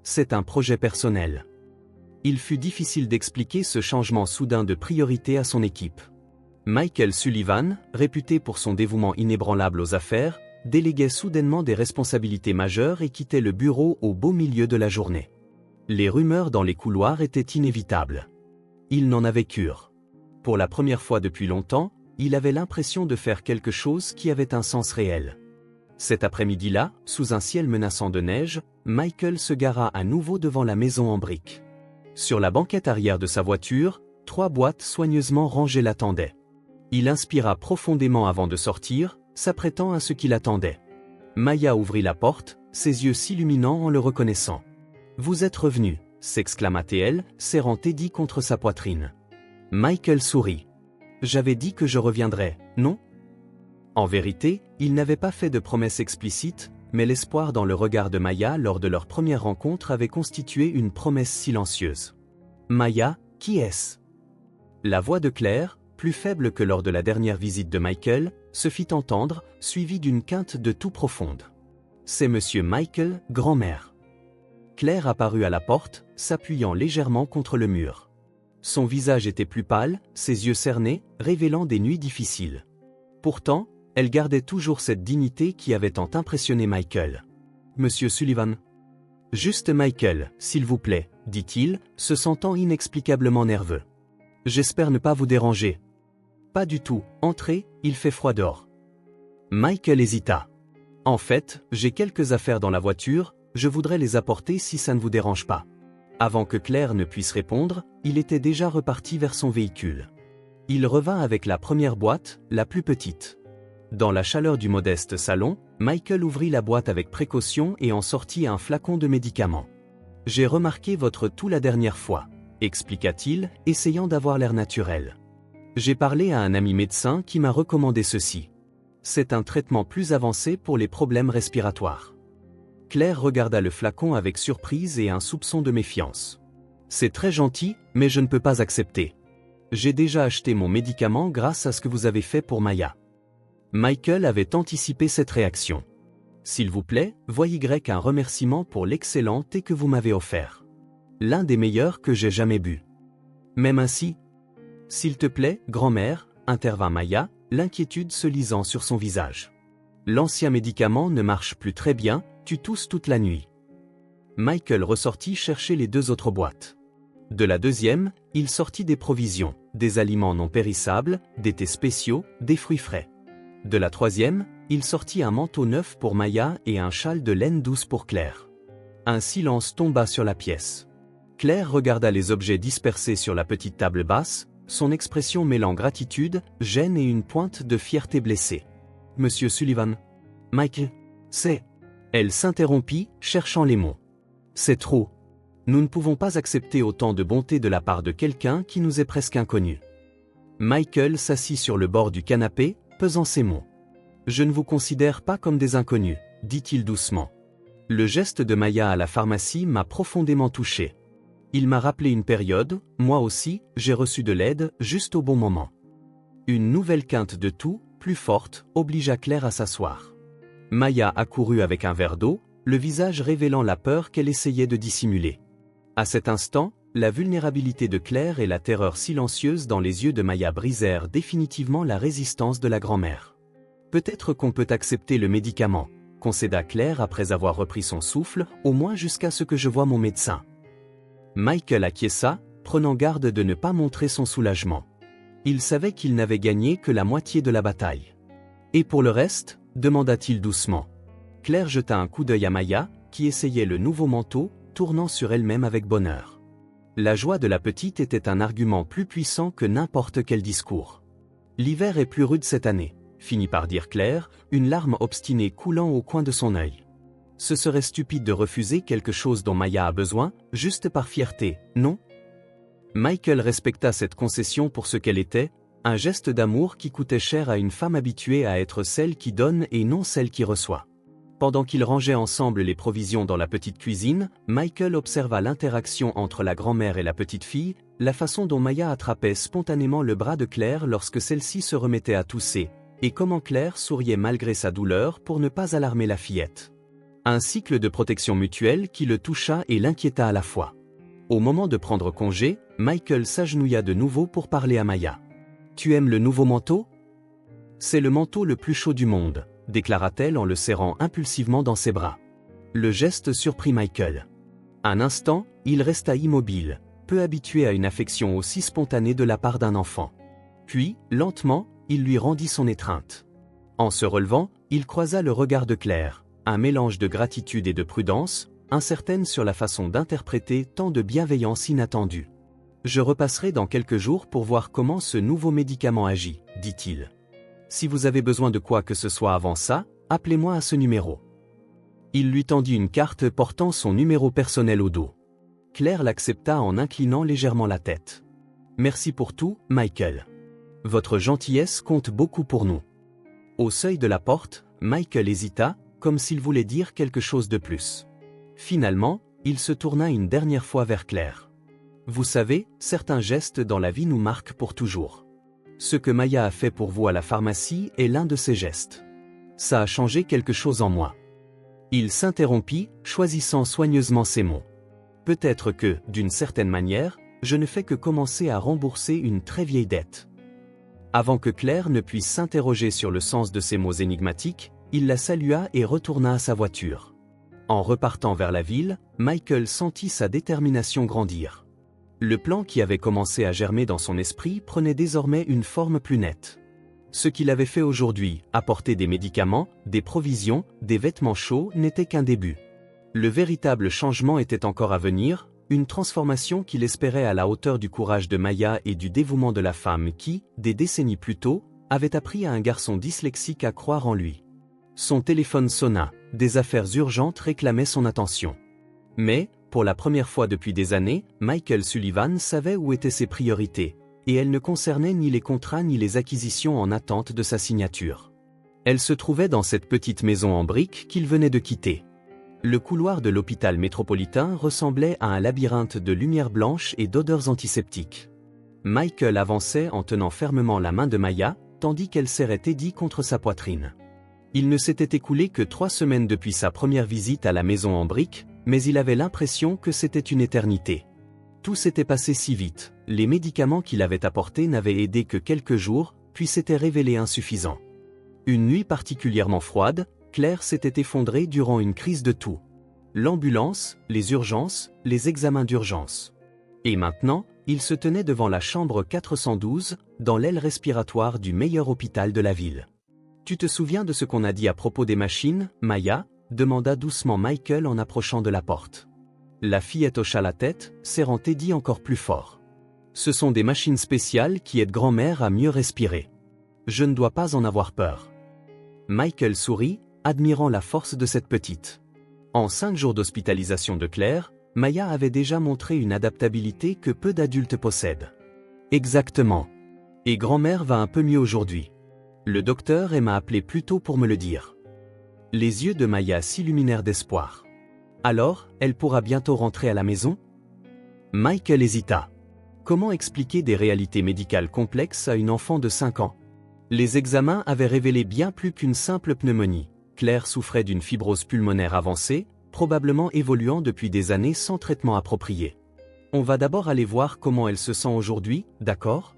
C'est un projet personnel. » Il fut difficile d'expliquer ce changement soudain de priorité à son équipe. Michael Sullivan, réputé pour son dévouement inébranlable aux affaires, déléguait soudainement des responsabilités majeures et quittait le bureau au beau milieu de la journée. Les rumeurs dans les couloirs étaient inévitables. Il n'en avait cure. Pour la première fois depuis longtemps, il avait l'impression de faire quelque chose qui avait un sens réel. Cet après-midi-là, sous un ciel menaçant de neige, Michael se gara à nouveau devant la maison en briques. Sur la banquette arrière de sa voiture, 3 boîtes soigneusement rangées l'attendaient. Il inspira profondément avant de sortir, s'apprêtant à ce qui l'attendait. Maya ouvrit la porte, ses yeux s'illuminant en le reconnaissant. « Vous êtes revenu » s'exclama-t-elle, serrant Teddy contre sa poitrine. Michael sourit. « J'avais dit que je reviendrais, non ?» En vérité, il n'avait pas fait de promesse explicite, mais l'espoir dans le regard de Maya lors de leur première rencontre avait constitué une promesse silencieuse. « Maya, qui est-ce » La voix de Claire, plus faible que lors de la dernière visite de Michael, se fit entendre, suivie d'une quinte de toux profonde. « C'est Monsieur Michael, grand-mère. » Claire apparut à la porte, s'appuyant légèrement contre le mur. Son visage était plus pâle, ses yeux cernés, révélant des nuits difficiles. Pourtant, elle gardait toujours cette dignité qui avait tant impressionné Michael. « Monsieur Sullivan ?»« Juste Michael, s'il vous plaît, » dit-il, se sentant inexplicablement nerveux. « J'espère ne pas vous déranger. » « Pas du tout, entrez, il fait froid dehors. » Michael hésita. « En fait, j'ai quelques affaires dans la voiture, je voudrais les apporter si ça ne vous dérange pas. » Avant que Claire ne puisse répondre, il était déjà reparti vers son véhicule. Il revint avec la première boîte, la plus petite. Dans la chaleur du modeste salon, Michael ouvrit la boîte avec précaution et en sortit un flacon de médicaments. « J'ai remarqué votre toux la dernière fois, » expliqua-t-il, essayant d'avoir l'air naturel. « J'ai parlé à un ami médecin qui m'a recommandé ceci. C'est un traitement plus avancé pour les problèmes respiratoires. » Claire regarda le flacon avec surprise et un soupçon de méfiance. « C'est très gentil, mais je ne peux pas accepter. J'ai déjà acheté mon médicament grâce à ce que vous avez fait pour Maya. » Michael avait anticipé cette réaction. « S'il vous plaît, voyez un remerciement pour l'excellent thé que vous m'avez offert. L'un des meilleurs que j'ai jamais bu. » Même ainsi ? « S'il te plaît, grand-mère, » intervint Maya, l'inquiétude se lisant sur son visage. L'ancien médicament ne marche plus très bien, tu tousses toute la nuit. Michael ressortit chercher les 2 autres boîtes. De la deuxième, il sortit des provisions, des aliments non périssables, des thés spéciaux, des fruits frais. De la troisième, il sortit un manteau neuf pour Maya et un châle de laine douce pour Claire. Un silence tomba sur la pièce. Claire regarda les objets dispersés sur la petite table basse, son expression mêlant gratitude, gêne et une pointe de fierté blessée. « Monsieur Sullivan. Michael. C'est... » Elle s'interrompit, cherchant les mots. « C'est trop. Nous ne pouvons pas accepter autant de bonté de la part de quelqu'un qui nous est presque inconnu. » Michael s'assit sur le bord du canapé, pesant ses mots. « Je ne vous considère pas comme des inconnus, » dit-il doucement. Le geste de Maya à la pharmacie m'a profondément touché. Il m'a rappelé une période, moi aussi, j'ai reçu de l'aide, juste au bon moment. Une nouvelle quinte de toux, plus forte, obligea Claire à s'asseoir. Maya accourut avec un verre d'eau, le visage révélant la peur qu'elle essayait de dissimuler. À cet instant, la vulnérabilité de Claire et la terreur silencieuse dans les yeux de Maya brisèrent définitivement la résistance de la grand-mère. « Peut-être qu'on peut accepter le médicament », concéda Claire après avoir repris son souffle, au moins jusqu'à ce que je voie mon médecin. Michael acquiesça, prenant garde de ne pas montrer son soulagement. Il savait qu'il n'avait gagné que la moitié de la bataille. « Et pour le reste ?» demanda-t-il doucement. Claire jeta un coup d'œil à Maya, qui essayait le nouveau manteau, tournant sur elle-même avec bonheur. La joie de la petite était un argument plus puissant que n'importe quel discours. « L'hiver est plus rude cette année », finit par dire Claire, une larme obstinée coulant au coin de son œil. Ce serait stupide de refuser quelque chose dont Maya a besoin, juste par fierté, non ? Michael respecta cette concession pour ce qu'elle était, un geste d'amour qui coûtait cher à une femme habituée à être celle qui donne et non celle qui reçoit. Pendant qu'ils rangeaient ensemble les provisions dans la petite cuisine, Michael observa l'interaction entre la grand-mère et la petite fille, la façon dont Maya attrapait spontanément le bras de Claire lorsque celle-ci se remettait à tousser, et comment Claire souriait malgré sa douleur pour ne pas alarmer la fillette. Un cycle de protection mutuelle qui le toucha et l'inquiéta à la fois. Au moment de prendre congé, Michael s'agenouilla de nouveau pour parler à Maya. « Tu aimes le nouveau manteau ? » « C'est le manteau le plus chaud du monde, » déclara-t-elle en le serrant impulsivement dans ses bras. Le geste surprit Michael. Un instant, il resta immobile, peu habitué à une affection aussi spontanée de la part d'un enfant. Puis, lentement, il lui rendit son étreinte. En se relevant, il croisa le regard de Claire. Un mélange de gratitude et de prudence, incertaine sur la façon d'interpréter tant de bienveillance inattendue. « Je repasserai dans quelques jours pour voir comment ce nouveau médicament agit, » dit-il. « Si vous avez besoin de quoi que ce soit avant ça, appelez-moi à ce numéro. » Il lui tendit une carte portant son numéro personnel au dos. Claire l'accepta en inclinant légèrement la tête. « Merci pour tout, Michael. Votre gentillesse compte beaucoup pour nous. » Au seuil de la porte, Michael hésita, comme s'il voulait dire quelque chose de plus. Finalement, il se tourna une dernière fois vers Claire. « Vous savez, certains gestes dans la vie nous marquent pour toujours. Ce que Maya a fait pour vous à la pharmacie est l'un de ces gestes. Ça a changé quelque chose en moi. » Il s'interrompit, choisissant soigneusement ses mots. « Peut-être que, d'une certaine manière, je ne fais que commencer à rembourser une très vieille dette. » Avant que Claire ne puisse s'interroger sur le sens de ces mots énigmatiques, il la salua et retourna à sa voiture. En repartant vers la ville, Michael sentit sa détermination grandir. Le plan qui avait commencé à germer dans son esprit prenait désormais une forme plus nette. Ce qu'il avait fait aujourd'hui, apporter des médicaments, des provisions, des vêtements chauds, n'était qu'un début. Le véritable changement était encore à venir, une transformation qu'il espérait à la hauteur du courage de Maya et du dévouement de la femme qui, des décennies plus tôt, avait appris à un garçon dyslexique à croire en lui. Son téléphone sonna, des affaires urgentes réclamaient son attention. Mais, pour la première fois depuis des années, Michael Sullivan savait où étaient ses priorités, et elles ne concernaient ni les contrats ni les acquisitions en attente de sa signature. Elle se trouvait dans cette petite maison en briques qu'il venait de quitter. Le couloir de l'hôpital métropolitain ressemblait à un labyrinthe de lumière blanche et d'odeurs antiseptiques. Michael avançait en tenant fermement la main de Maya, tandis qu'elle serrait Teddy contre sa poitrine. Il ne s'était écoulé que 3 semaines depuis sa première visite à la maison en briques, mais il avait l'impression que c'était une éternité. Tout s'était passé si vite, les médicaments qu'il avait apportés n'avaient aidé que quelques jours, puis s'était révélé insuffisant. Une nuit particulièrement froide, Claire s'était effondrée durant une crise de toux. L'ambulance, les urgences, les examens d'urgence. Et maintenant, il se tenait devant la chambre 412, dans l'aile respiratoire du meilleur hôpital de la ville. « Tu te souviens de ce qu'on a dit à propos des machines, Maya ?» demanda doucement Michael en approchant de la porte. La fillette hocha la tête, serrant Teddy encore plus fort. « Ce sont des machines spéciales qui aident grand-mère à mieux respirer. Je ne dois pas en avoir peur. » Michael sourit, admirant la force de cette petite. En 5 jours d'hospitalisation de Claire, Maya avait déjà montré une adaptabilité que peu d'adultes possèdent. Exactement. Et grand-mère va un peu mieux aujourd'hui. Le docteur m'a appelé plus tôt pour me le dire. Les yeux de Maya s'illuminèrent d'espoir. Alors, elle pourra bientôt rentrer à la maison? Michael hésita. Comment expliquer des réalités médicales complexes à une enfant de 5 ans? Les examens avaient révélé bien plus qu'une simple pneumonie. Claire souffrait d'une fibrose pulmonaire avancée, probablement évoluant depuis des années sans traitement approprié. On va d'abord aller voir comment elle se sent aujourd'hui, d'accord?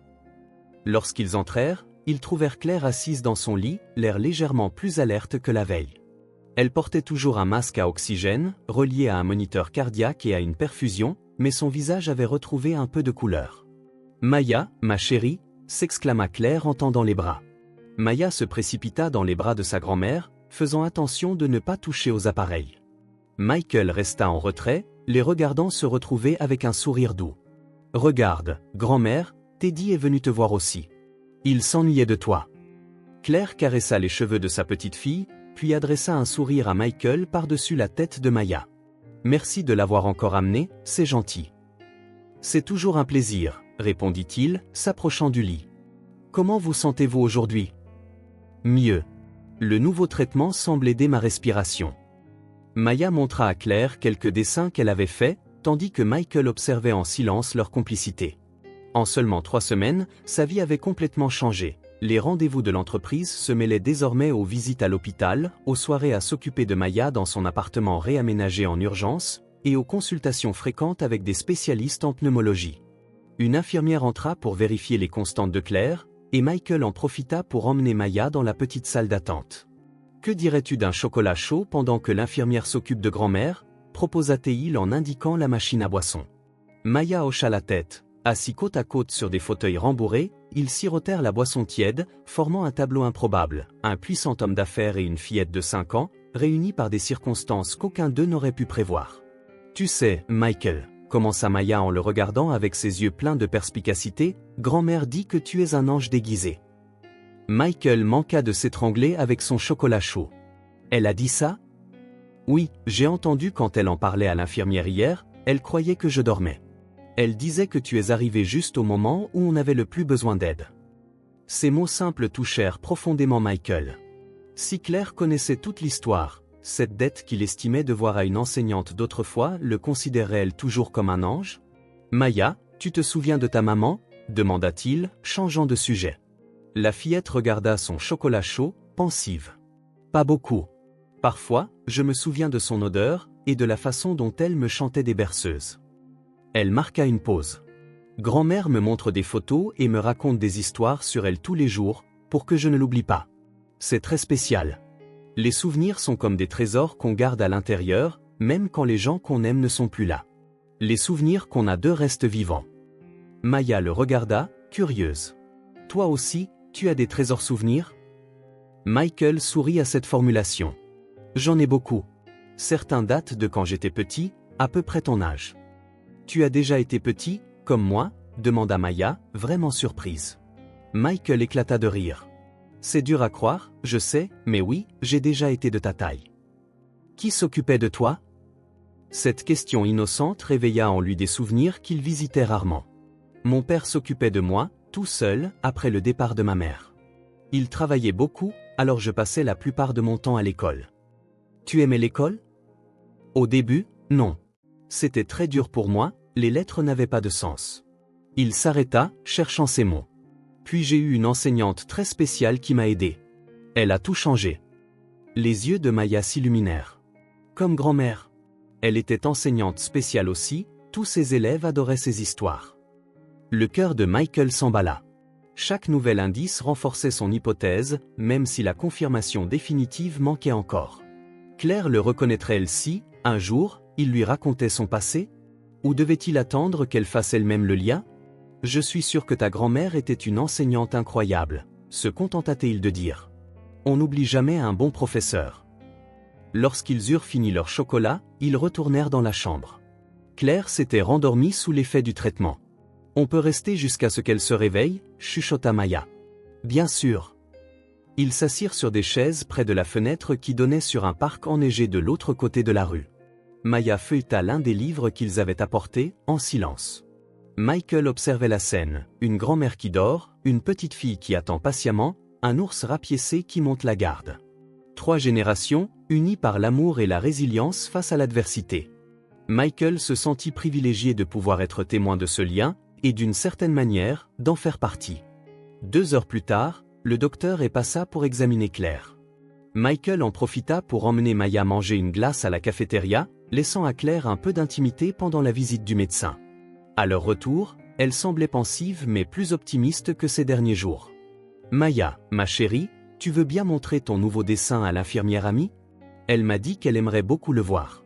Lorsqu'ils entrèrent, ils trouvèrent Claire assise dans son lit, l'air légèrement plus alerte que la veille. Elle portait toujours un masque à oxygène, relié à un moniteur cardiaque et à une perfusion, mais son visage avait retrouvé un peu de couleur. « Maya, ma chérie !» s'exclama Claire en tendant les bras. Maya se précipita dans les bras de sa grand-mère, faisant attention de ne pas toucher aux appareils. Michael resta en retrait, les regardant se retrouver avec un sourire doux. « Regarde, grand-mère, Teddy est venu te voir aussi. Il s'ennuyait de toi. » Claire caressa les cheveux de sa petite fille, puis adressa un sourire à Michael par-dessus la tête de Maya. « Merci de l'avoir encore amené, c'est gentil. »« C'est toujours un plaisir, » répondit-il, s'approchant du lit. « Comment vous sentez-vous aujourd'hui ? » Mieux. Le nouveau traitement semble aider ma respiration. Maya montra à Claire quelques dessins qu'elle avait faits, tandis que Michael observait en silence leur complicité. En seulement 3 semaines, sa vie avait complètement changé. Les rendez-vous de l'entreprise se mêlaient désormais aux visites à l'hôpital, aux soirées à s'occuper de Maya dans son appartement réaménagé en urgence, et aux consultations fréquentes avec des spécialistes en pneumologie. Une infirmière entra pour vérifier les constantes de Claire, et Michael en profita pour emmener Maya dans la petite salle d'attente. « Que dirais-tu d'un chocolat chaud pendant que l'infirmière s'occupe de grand-mère » proposa-t-il en indiquant la machine à boisson. Maya hocha la tête. Assis côte à côte sur des fauteuils rembourrés, ils sirotèrent la boisson tiède, formant un tableau improbable, un puissant homme d'affaires et une fillette de 5 ans, réunis par des circonstances qu'aucun d'eux n'aurait pu prévoir. « Tu sais, Michael, » commença Maya en le regardant avec ses yeux pleins de perspicacité, « grand-mère dit que tu es un ange déguisé. » Michael manqua de s'étrangler avec son chocolat chaud. « Elle a dit ça ? » ?»« Oui, j'ai entendu quand elle en parlait à l'infirmière hier, elle croyait que je dormais. Elle disait que tu es arrivé juste au moment où on avait le plus besoin d'aide. » Ces mots simples touchèrent profondément Michael. Si Claire connaissait toute l'histoire, cette dette qu'il estimait devoir à une enseignante d'autrefois le considérait-elle toujours comme un ange ? « Maya, tu te souviens de ta maman ?» demanda-t-il, changeant de sujet. La fillette regarda son chocolat chaud, pensive. « Pas beaucoup. Parfois, je me souviens de son odeur, et de la façon dont elle me chantait des berceuses. » Elle marqua une pause. « Grand-mère me montre des photos et me raconte des histoires sur elle tous les jours, pour que je ne l'oublie pas. C'est très spécial. Les souvenirs sont comme des trésors qu'on garde à l'intérieur, même quand les gens qu'on aime ne sont plus là. Les souvenirs qu'on a d'eux restent vivants. » Maya le regarda, curieuse. « Toi aussi, tu as des trésors souvenirs ?» Michael sourit à cette formulation. « J'en ai beaucoup. Certains datent de quand j'étais petit, à peu près ton âge. »« Tu as déjà été petit, comme moi ?» demanda Maya, vraiment surprise. Michael éclata de rire. « C'est dur à croire, je sais, mais oui, j'ai déjà été de ta taille. »« Qui s'occupait de toi ?» Cette question innocente réveilla en lui des souvenirs qu'il visitait rarement. « Mon père s'occupait de moi, tout seul, après le départ de ma mère. Il travaillait beaucoup, alors je passais la plupart de mon temps à l'école. »« Tu aimais l'école ?» Au début, non. C'était très dur pour moi, les lettres n'avaient pas de sens. Il s'arrêta, cherchant ses mots. Puis j'ai eu une enseignante très spéciale qui m'a aidé. Elle a tout changé. Les yeux de Maya s'illuminèrent. Comme grand-mère. Elle était enseignante spéciale aussi, tous ses élèves adoraient ses histoires. Le cœur de Michael s'emballa. Chaque nouvel indice renforçait son hypothèse, même si la confirmation définitive manquait encore. Claire le reconnaîtrait-elle si, un jour, il lui racontait son passé? Ou devait-il attendre qu'elle fasse elle-même le lien? Je suis sûr que ta grand-mère était une enseignante incroyable, se contenta-t-il de dire. On n'oublie jamais un bon professeur. Lorsqu'ils eurent fini leur chocolat, ils retournèrent dans la chambre. Claire s'était rendormie sous l'effet du traitement. On peut rester jusqu'à ce qu'elle se réveille, chuchota Maya. Bien sûr. Ils s'assirent sur des chaises près de la fenêtre qui donnait sur un parc enneigé de l'autre côté de la rue. Maya feuilleta l'un des livres qu'ils avaient apportés, en silence. Michael observait la scène, une grand-mère qui dort, une petite fille qui attend patiemment, un ours rapiécé qui monte la garde. 3 générations, unies par l'amour et la résilience face à l'adversité. Michael se sentit privilégié de pouvoir être témoin de ce lien, et d'une certaine manière, d'en faire partie. 2 heures plus tard, le docteur passa pour examiner Claire. Michael en profita pour emmener Maya manger une glace à la cafétéria, laissant à Claire un peu d'intimité pendant la visite du médecin. À leur retour, elle semblait pensive mais plus optimiste que ces derniers jours. « Maya, ma chérie, tu veux bien montrer ton nouveau dessin à l'infirmière amie? Elle m'a dit qu'elle aimerait beaucoup le voir. »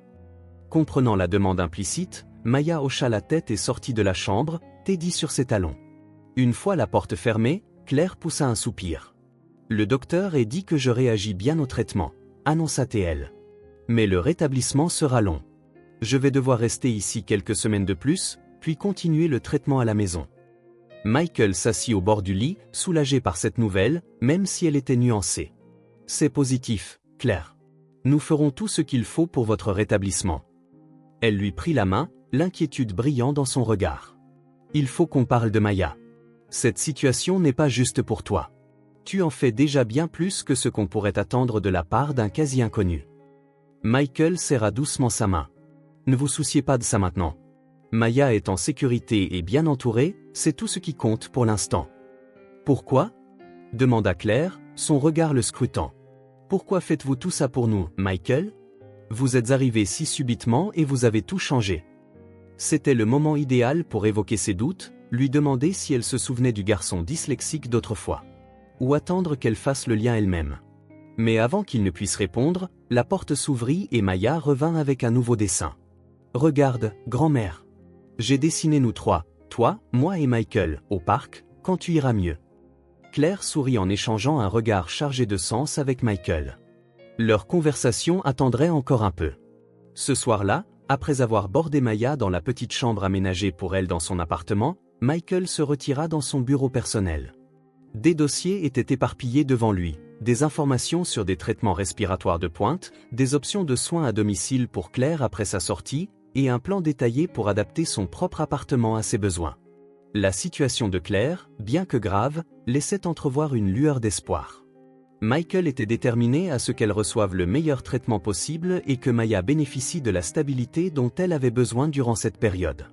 Comprenant la demande implicite, Maya hocha la tête et sortit de la chambre, Teddy sur ses talons. Une fois la porte fermée, Claire poussa un soupir. « Le docteur dit que je réagis bien au traitement, » annonça-t-elle. « Mais le rétablissement sera long. Je vais devoir rester ici quelques semaines de plus, puis continuer le traitement à la maison. » Michael s'assit au bord du lit, soulagé par cette nouvelle, même si elle était nuancée. « C'est positif, Claire. Nous ferons tout ce qu'il faut pour votre rétablissement. » Elle lui prit la main, l'inquiétude brillant dans son regard. « Il faut qu'on parle de Maya. Cette situation n'est pas juste pour toi. Tu en fais déjà bien plus que ce qu'on pourrait attendre de la part d'un quasi-inconnu. » Michael serra doucement sa main. « Ne vous souciez pas de ça maintenant. Maya est en sécurité et bien entourée, c'est tout ce qui compte pour l'instant. »« Pourquoi ?» demanda Claire, son regard le scrutant. « Pourquoi faites-vous tout ça pour nous, Michael? Vous êtes arrivé si subitement et vous avez tout changé. » C'était le moment idéal pour évoquer ses doutes, lui demander si elle se souvenait du garçon dyslexique d'autrefois. Ou attendre qu'elle fasse le lien elle-même. Mais avant qu'il ne puisse répondre, la porte s'ouvrit et Maya revint avec un nouveau dessin. « Regarde, grand-mère. J'ai dessiné nous 3, toi, moi et Michael, au parc, quand tu iras mieux. » Claire sourit en échangeant un regard chargé de sens avec Michael. Leur conversation attendrait encore un peu. Ce soir-là, après avoir bordé Maya dans la petite chambre aménagée pour elle dans son appartement, Michael se retira dans son bureau personnel. Des dossiers étaient éparpillés devant lui, des informations sur des traitements respiratoires de pointe, des options de soins à domicile pour Claire après sa sortie, et un plan détaillé pour adapter son propre appartement à ses besoins. La situation de Claire, bien que grave, laissait entrevoir une lueur d'espoir. Michael était déterminé à ce qu'elle reçoive le meilleur traitement possible et que Maya bénéficie de la stabilité dont elle avait besoin durant cette période.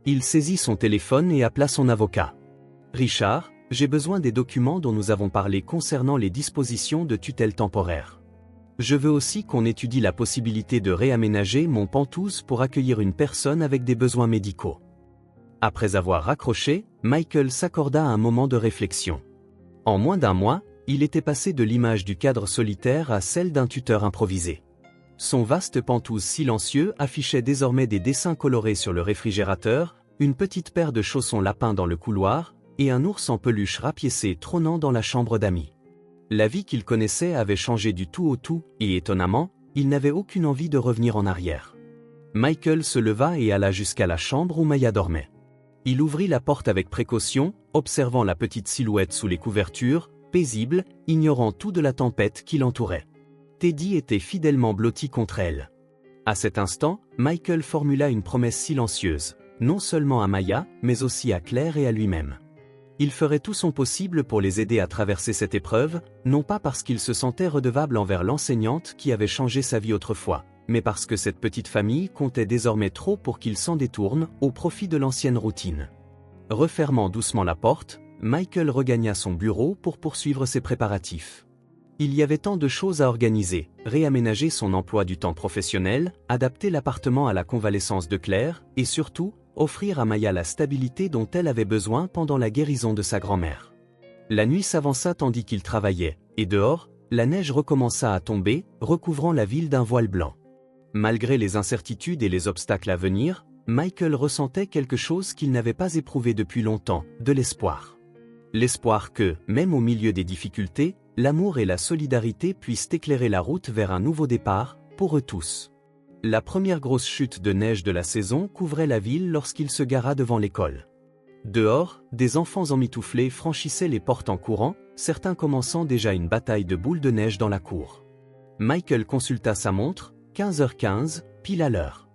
Il saisit son téléphone et appela son avocat. « Richard, j'ai besoin des documents dont nous avons parlé concernant les dispositions de tutelle temporaire. Je veux aussi qu'on étudie la possibilité de réaménager mon Penthouse pour accueillir une personne avec des besoins médicaux. » Après avoir raccroché, Michael s'accorda un moment de réflexion. En moins d'1 mois, il était passé de l'image du cadre solitaire à celle d'un tuteur improvisé. Son vaste Penthouse silencieux affichait désormais des dessins colorés sur le réfrigérateur, une petite paire de chaussons lapins dans le couloir, et un ours en peluche rapiécé trônant dans la chambre d'amis. La vie qu'il connaissait avait changé du tout au tout, et étonnamment, il n'avait aucune envie de revenir en arrière. Michael se leva et alla jusqu'à la chambre où Maya dormait. Il ouvrit la porte avec précaution, observant la petite silhouette sous les couvertures, paisible, ignorant tout de la tempête qui l'entourait. Teddy était fidèlement blotti contre elle. À cet instant, Michael formula une promesse silencieuse, non seulement à Maya, mais aussi à Claire et à lui-même. Il ferait tout son possible pour les aider à traverser cette épreuve, non pas parce qu'il se sentait redevable envers l'enseignante qui avait changé sa vie autrefois, mais parce que cette petite famille comptait désormais trop pour qu'il s'en détourne, au profit de l'ancienne routine. Refermant doucement la porte, Michael regagna son bureau pour poursuivre ses préparatifs. Il y avait tant de choses à organiser, réaménager son emploi du temps professionnel, adapter l'appartement à la convalescence de Claire, et surtout, offrir à Maya la stabilité dont elle avait besoin pendant la guérison de sa grand-mère. La nuit s'avança tandis qu'il travaillait, et dehors, la neige recommença à tomber, recouvrant la ville d'un voile blanc. Malgré les incertitudes et les obstacles à venir, Michael ressentait quelque chose qu'il n'avait pas éprouvé depuis longtemps, de l'espoir. L'espoir que, même au milieu des difficultés, l'amour et la solidarité puissent éclairer la route vers un nouveau départ, pour eux tous. La première grosse chute de neige de la saison couvrait la ville lorsqu'il se gara devant l'école. Dehors, des enfants emmitouflés franchissaient les portes en courant, certains commençant déjà une bataille de boules de neige dans la cour. Michael consulta sa montre, 15h15, pile à l'heure.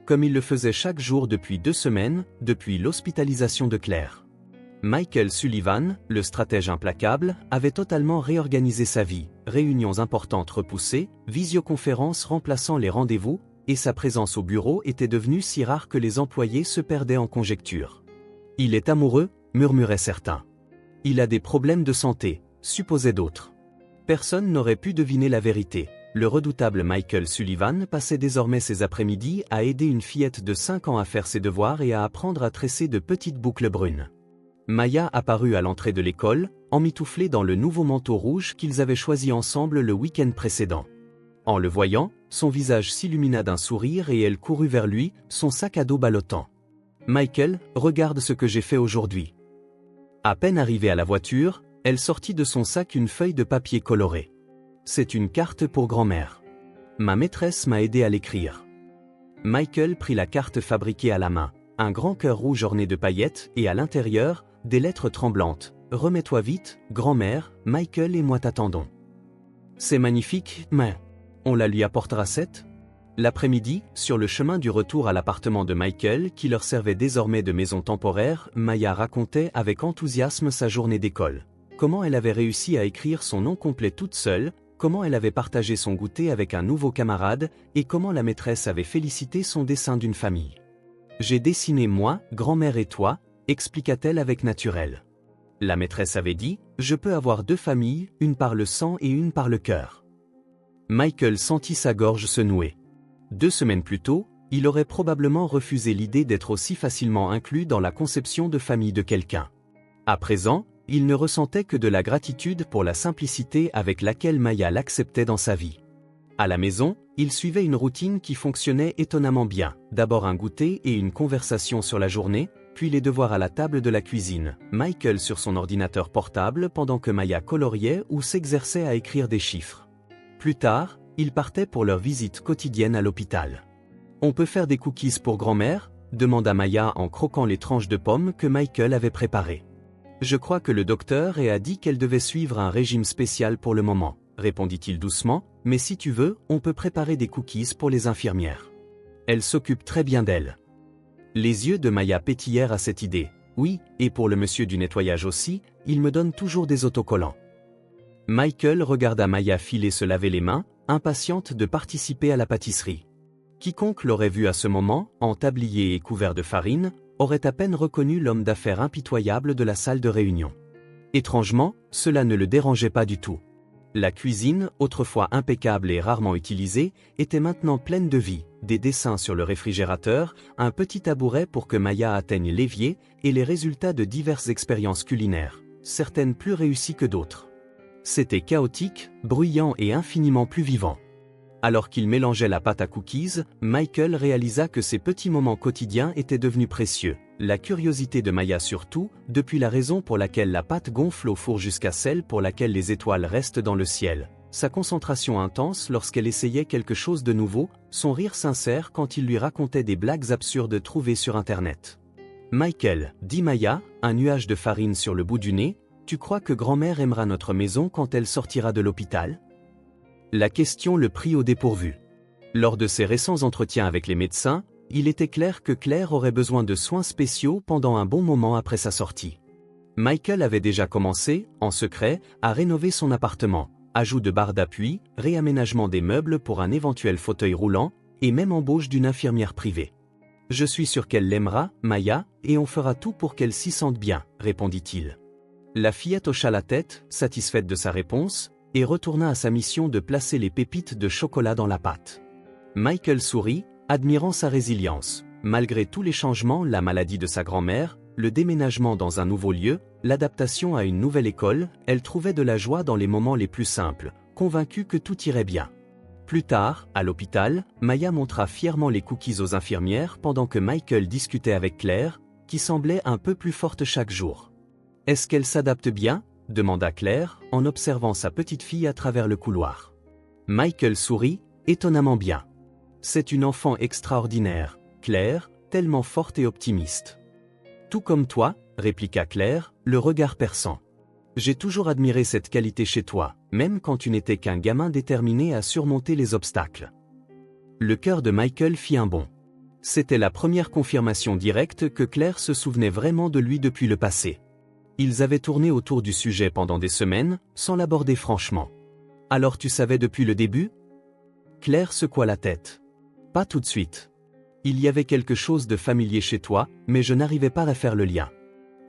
Comme il le faisait chaque jour depuis 2 semaines, depuis l'hospitalisation de Claire. Michael Sullivan, le stratège implacable, avait totalement réorganisé sa vie, réunions importantes repoussées, visioconférences remplaçant les rendez-vous, et sa présence au bureau était devenue si rare que les employés se perdaient en conjectures. Il est amoureux, murmuraient certains. Il a des problèmes de santé, supposaient d'autres. Personne n'aurait pu deviner la vérité. Le redoutable Michael Sullivan passait désormais ses après-midi à aider une fillette de 5 ans à faire ses devoirs et à apprendre à tresser de petites boucles brunes. Maya apparut à l'entrée de l'école, emmitouflée dans le nouveau manteau rouge qu'ils avaient choisi ensemble le week-end précédent. En le voyant, son visage s'illumina d'un sourire et elle courut vers lui, son sac à dos ballottant. « Michael, regarde ce que j'ai fait aujourd'hui. » À peine arrivée à la voiture, elle sortit de son sac une feuille de papier coloré. C'est une carte pour grand-mère. Ma maîtresse m'a aidé à l'écrire. Michael prit la carte fabriquée à la main, un grand cœur rouge orné de paillettes et à l'intérieur, des lettres tremblantes. Remets-toi vite, grand-mère, Michael et moi t'attendons. C'est magnifique, mais on la lui apportera cette ? L'après-midi, sur le chemin du retour à l'appartement de Michael qui leur servait désormais de maison temporaire, Maya racontait avec enthousiasme sa journée d'école. Comment elle avait réussi à écrire son nom complet toute seule, comment elle avait partagé son goûter avec un nouveau camarade, et comment la maîtresse avait félicité son dessin d'une famille. J'ai dessiné moi, grand-mère et toi, expliqua-t-elle avec naturel. La maîtresse avait dit, je peux avoir 2 familles, une par le sang et une par le cœur. Michael sentit sa gorge se nouer. 2 semaines plus tôt, il aurait probablement refusé l'idée d'être aussi facilement inclus dans la conception de famille de quelqu'un. À présent, il ne ressentait que de la gratitude pour la simplicité avec laquelle Maya l'acceptait dans sa vie. À la maison, il suivait une routine qui fonctionnait étonnamment bien. D'abord un goûter et une conversation sur la journée, puis les devoirs à la table de la cuisine. Michael sur son ordinateur portable pendant que Maya coloriait ou s'exerçait à écrire des chiffres. Plus tard, ils partaient pour leur visite quotidienne à l'hôpital. « On peut faire des cookies pour grand-mère » demanda Maya en croquant les tranches de pommes que Michael avait préparées. « Je crois que le docteur a dit qu'elle devait suivre un régime spécial pour le moment, » répondit-il doucement, « mais si tu veux, on peut préparer des cookies pour les infirmières. Elle s'occupe très bien d'elle. » Les yeux de Maya pétillèrent à cette idée. « Oui, et pour le monsieur du nettoyage aussi, il me donne toujours des autocollants. » Michael regarda Maya filer se laver les mains, impatiente de participer à la pâtisserie. Quiconque l'aurait vu à ce moment, en tablier et couvert de farine, aurait à peine reconnu l'homme d'affaires impitoyable de la salle de réunion. Étrangement, cela ne le dérangeait pas du tout. La cuisine, autrefois impeccable et rarement utilisée, était maintenant pleine de vie, des dessins sur le réfrigérateur, un petit tabouret pour que Maya atteigne l'évier, et les résultats de diverses expériences culinaires, certaines plus réussies que d'autres. C'était chaotique, bruyant et infiniment plus vivant. Alors qu'il mélangeait la pâte à cookies, Michael réalisa que ces petits moments quotidiens étaient devenus précieux. La curiosité de Maya surtout, depuis la raison pour laquelle la pâte gonfle au four jusqu'à celle pour laquelle les étoiles restent dans le ciel. Sa concentration intense lorsqu'elle essayait quelque chose de nouveau, son rire sincère quand il lui racontait des blagues absurdes trouvées sur Internet. « Michael, dit Maya, un nuage de farine sur le bout du nez, tu crois que grand-mère aimera notre maison quand elle sortira de l'hôpital ?» La question le prit au dépourvu. Lors de ses récents entretiens avec les médecins, il était clair que Claire aurait besoin de soins spéciaux pendant un bon moment après sa sortie. Michael avait déjà commencé, en secret, à rénover son appartement, ajout de barres d'appui, réaménagement des meubles pour un éventuel fauteuil roulant, et même embauche d'une infirmière privée. « Je suis sûr qu'elle l'aimera, Maya, et on fera tout pour qu'elle s'y sente bien, » répondit-il. La fillette hocha la tête, satisfaite de sa réponse, et retourna à sa mission de placer les pépites de chocolat dans la pâte. Michael sourit, admirant sa résilience. Malgré tous les changements, la maladie de sa grand-mère, le déménagement dans un nouveau lieu, l'adaptation à une nouvelle école, elle trouvait de la joie dans les moments les plus simples, convaincue que tout irait bien. Plus tard, à l'hôpital, Maya montra fièrement les cookies aux infirmières pendant que Michael discutait avec Claire, qui semblait un peu plus forte chaque jour. « Est-ce qu'elle s'adapte bien ?» demanda Claire, en observant sa petite fille à travers le couloir. Michael sourit, étonnamment bien. « C'est une enfant extraordinaire, Claire, tellement forte et optimiste. »« Tout comme toi, » répliqua Claire, le regard perçant. « J'ai toujours admiré cette qualité chez toi, même quand tu n'étais qu'un gamin déterminé à surmonter les obstacles. » Le cœur de Michael fit un bond. C'était la première confirmation directe que Claire se souvenait vraiment de lui depuis le passé. Ils avaient tourné autour du sujet pendant des semaines, sans l'aborder franchement. « Alors tu savais depuis le début ?» Claire secoua la tête. « Pas tout de suite. Il y avait quelque chose de familier chez toi, mais je n'arrivais pas à faire le lien.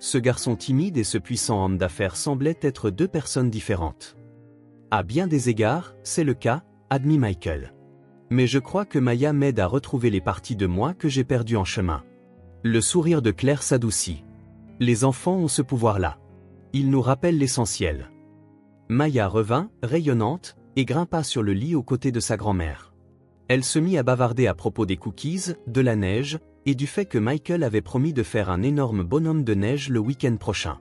Ce garçon timide et ce puissant homme d'affaires semblaient être deux personnes différentes. » À bien des égards, c'est le cas, admit Michael. Mais je crois que Maya m'aide à retrouver les parties de moi que j'ai perdues en chemin. Le sourire de Claire s'adoucit. Les enfants ont ce pouvoir-là. Ils nous rappellent l'essentiel. Maya revint, rayonnante, et grimpa sur le lit aux côtés de sa grand-mère. Elle se mit à bavarder à propos des cookies, de la neige, et du fait que Michael avait promis de faire un énorme bonhomme de neige le week-end prochain.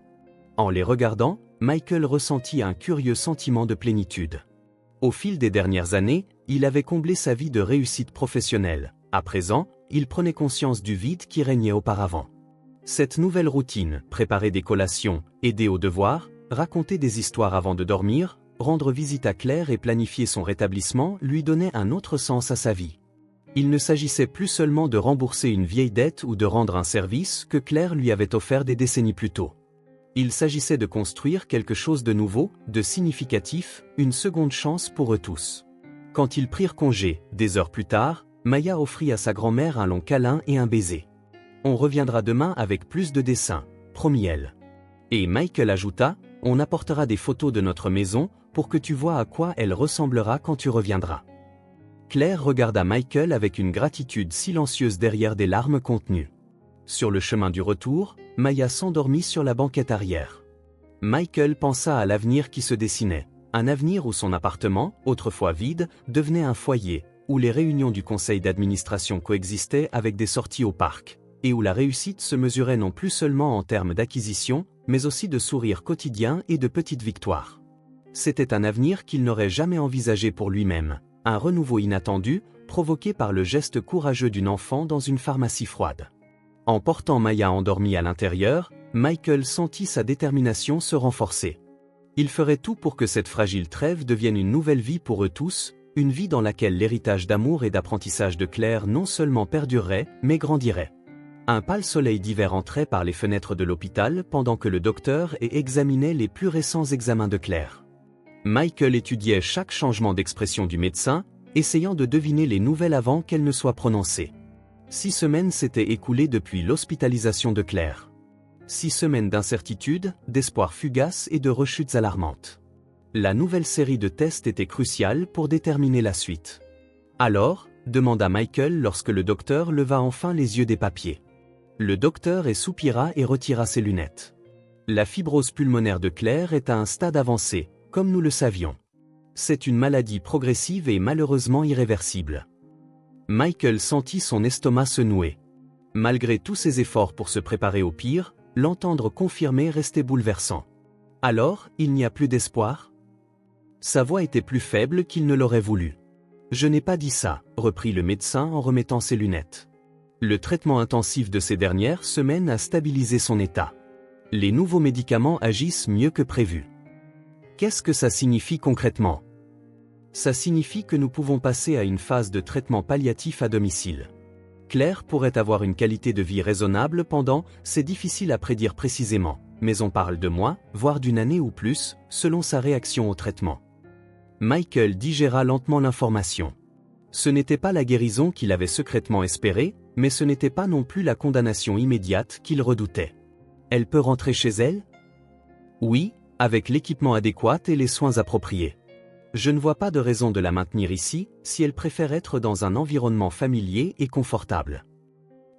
En les regardant, Michael ressentit un curieux sentiment de plénitude. Au fil des dernières années, il avait comblé sa vie de réussite professionnelle. À présent, il prenait conscience du vide qui régnait auparavant. Cette nouvelle routine, préparer des collations, aider aux devoirs, raconter des histoires avant de dormir, rendre visite à Claire et planifier son rétablissement lui donnait un autre sens à sa vie. Il ne s'agissait plus seulement de rembourser une vieille dette ou de rendre un service que Claire lui avait offert des décennies plus tôt. Il s'agissait de construire quelque chose de nouveau, de significatif, une seconde chance pour eux tous. Quand ils prirent congé, des heures plus tard, Maya offrit à sa grand-mère un long câlin et un baiser. « On reviendra demain avec plus de dessins », promit-elle. Et Michael ajouta, « On apportera des photos de notre maison pour que tu vois à quoi elle ressemblera quand tu reviendras. » Claire regarda Michael avec une gratitude silencieuse derrière des larmes contenues. Sur le chemin du retour, Maya s'endormit sur la banquette arrière. Michael pensa à l'avenir qui se dessinait, un avenir où son appartement, autrefois vide, devenait un foyer, où les réunions du conseil d'administration coexistaient avec des sorties au parc, et où la réussite se mesurait non plus seulement en termes d'acquisition, mais aussi de sourires quotidiens et de petites victoires. C'était un avenir qu'il n'aurait jamais envisagé pour lui-même, un renouveau inattendu, provoqué par le geste courageux d'une enfant dans une pharmacie froide. En portant Maya endormie à l'intérieur, Michael sentit sa détermination se renforcer. Il ferait tout pour que cette fragile trêve devienne une nouvelle vie pour eux tous, une vie dans laquelle l'héritage d'amour et d'apprentissage de Claire non seulement perdurerait, mais grandirait. Un pâle soleil d'hiver entrait par les fenêtres de l'hôpital pendant que le docteur examinait les plus récents examens de Claire. Michael étudiait chaque changement d'expression du médecin, essayant de deviner les nouvelles avant qu'elles ne soient prononcées. 6 semaines s'étaient écoulées depuis l'hospitalisation de Claire. 6 semaines d'incertitude, d'espoir fugace et de rechutes alarmantes. La nouvelle série de tests était cruciale pour déterminer la suite. « Alors ?» demanda Michael lorsque le docteur leva enfin les yeux des papiers. Le docteur soupira et retira ses lunettes. La fibrose pulmonaire de Claire est à un stade avancé, comme nous le savions. C'est une maladie progressive et malheureusement irréversible. Michael sentit son estomac se nouer. Malgré tous ses efforts pour se préparer au pire, l'entendre confirmer restait bouleversant. Alors, il n'y a plus d'espoir ? Sa voix était plus faible qu'il ne l'aurait voulu. « Je n'ai pas dit ça », reprit le médecin en remettant ses lunettes. Le traitement intensif de ces dernières semaines a stabilisé son état. Les nouveaux médicaments agissent mieux que prévu. Qu'est-ce que ça signifie concrètement ? Ça signifie que nous pouvons passer à une phase de traitement palliatif à domicile. Claire pourrait avoir une qualité de vie raisonnable pendant, c'est difficile à prédire précisément, mais on parle de mois, voire d'une année ou plus, selon sa réaction au traitement. Michael digéra lentement l'information. Ce n'était pas la guérison qu'il avait secrètement espérée, mais ce n'était pas non plus la condamnation immédiate qu'il redoutait. Elle peut rentrer chez elle ? Oui, avec l'équipement adéquat et les soins appropriés. Je ne vois pas de raison de la maintenir ici, si elle préfère être dans un environnement familier et confortable.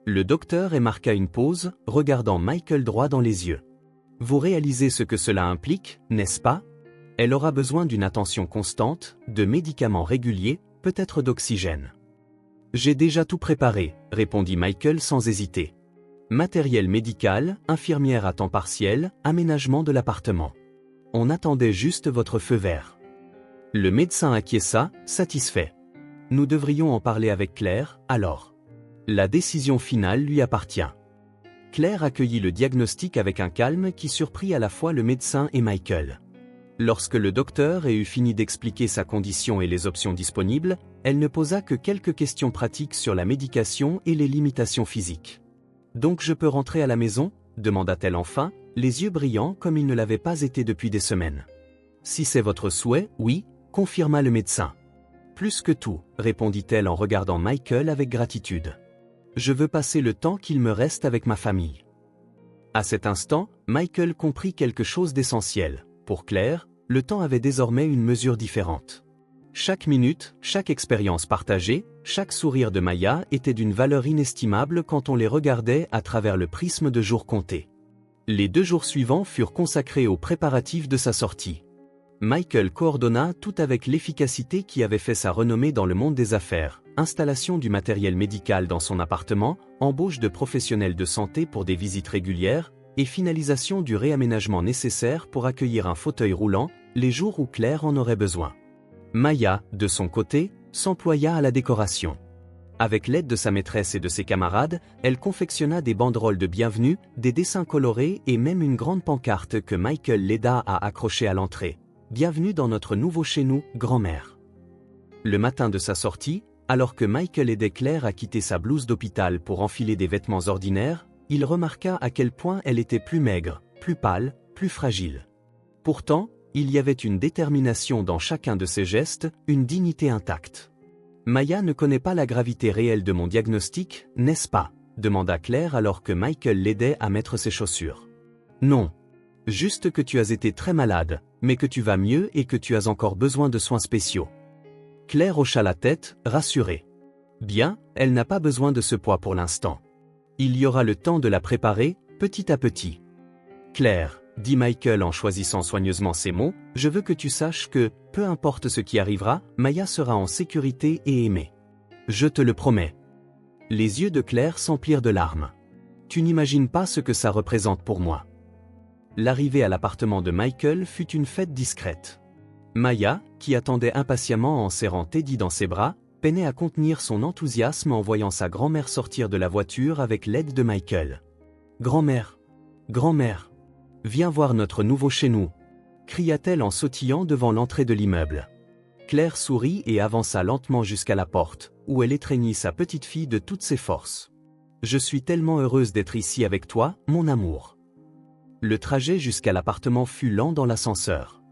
Le docteur marqua une pause, regardant Michael droit dans les yeux. Vous réalisez ce que cela implique, n'est-ce pas? Elle aura besoin d'une attention constante, de médicaments réguliers, peut-être d'oxygène. J'ai déjà tout préparé, répondit Michael sans hésiter. Matériel médical, infirmière à temps partiel, aménagement de l'appartement. On attendait juste votre feu vert. Le médecin acquiesça, satisfait. Nous devrions en parler avec Claire, alors. La décision finale lui appartient. Claire accueillit le diagnostic avec un calme qui surprit à la fois le médecin et Michael. Lorsque le docteur eut fini d'expliquer sa condition et les options disponibles, elle ne posa que quelques questions pratiques sur la médication et les limitations physiques. « Donc je peux rentrer à la maison ?» demanda-t-elle enfin, les yeux brillants comme ils ne l'avaient pas été depuis des semaines. « Si c'est votre souhait, oui », confirma le médecin. « Plus que tout », répondit-elle en regardant Michael avec gratitude. « Je veux passer le temps qu'il me reste avec ma famille. » À cet instant, Michael comprit quelque chose d'essentiel. Pour Claire, le temps avait désormais une mesure différente. Chaque minute, chaque expérience partagée, chaque sourire de Maya était d'une valeur inestimable quand on les regardait à travers le prisme de jours comptés. Les 2 jours suivants furent consacrés aux préparatifs de sa sortie. Michael coordonna tout avec l'efficacité qui avait fait sa renommée dans le monde des affaires, installation du matériel médical dans son appartement, embauche de professionnels de santé pour des visites régulières, et finalisation du réaménagement nécessaire pour accueillir un fauteuil roulant, les jours où Claire en aurait besoin. Maya, de son côté, s'employa à la décoration. Avec l'aide de sa maîtresse et de ses camarades, elle confectionna des banderoles de bienvenue, des dessins colorés et même une grande pancarte que Michael l'aida à accrocher à l'entrée. « Bienvenue dans notre nouveau chez nous, grand-mère ». Le matin de sa sortie, alors que Michael aidait Claire à quitter sa blouse d'hôpital pour enfiler des vêtements ordinaires, il remarqua à quel point elle était plus maigre, plus pâle, plus fragile. Pourtant, il y avait une détermination dans chacun de ses gestes, une dignité intacte. « Maya ne connaît pas la gravité réelle de mon diagnostic, n'est-ce pas ?» demanda Claire alors que Michael l'aidait à mettre ses chaussures. « Non. Juste que tu as été très malade, mais que tu vas mieux et que tu as encore besoin de soins spéciaux. » Claire hocha la tête, rassurée. Bien, elle n'a pas besoin de ce poids pour l'instant. Il y aura le temps de la préparer, petit à petit. Claire, dit Michael en choisissant soigneusement ses mots, je veux que tu saches que, peu importe ce qui arrivera, Maya sera en sécurité et aimée. Je te le promets. Les yeux de Claire s'emplirent de larmes. Tu n'imagines pas ce que ça représente pour moi. L'arrivée à l'appartement de Michael fut une fête discrète. Maya, qui attendait impatiemment en serrant Teddy dans ses bras, peinait à contenir son enthousiasme en voyant sa grand-mère sortir de la voiture avec l'aide de Michael. « Grand-mère, grand-mère, viens voir notre nouveau chez nous !» cria-t-elle en sautillant devant l'entrée de l'immeuble. Claire sourit et avança lentement jusqu'à la porte, où elle étreignit sa petite fille de toutes ses forces. « Je suis tellement heureuse d'être ici avec toi, mon amour. » Le trajet jusqu'à l'appartement fut lent dans l'ascenseur.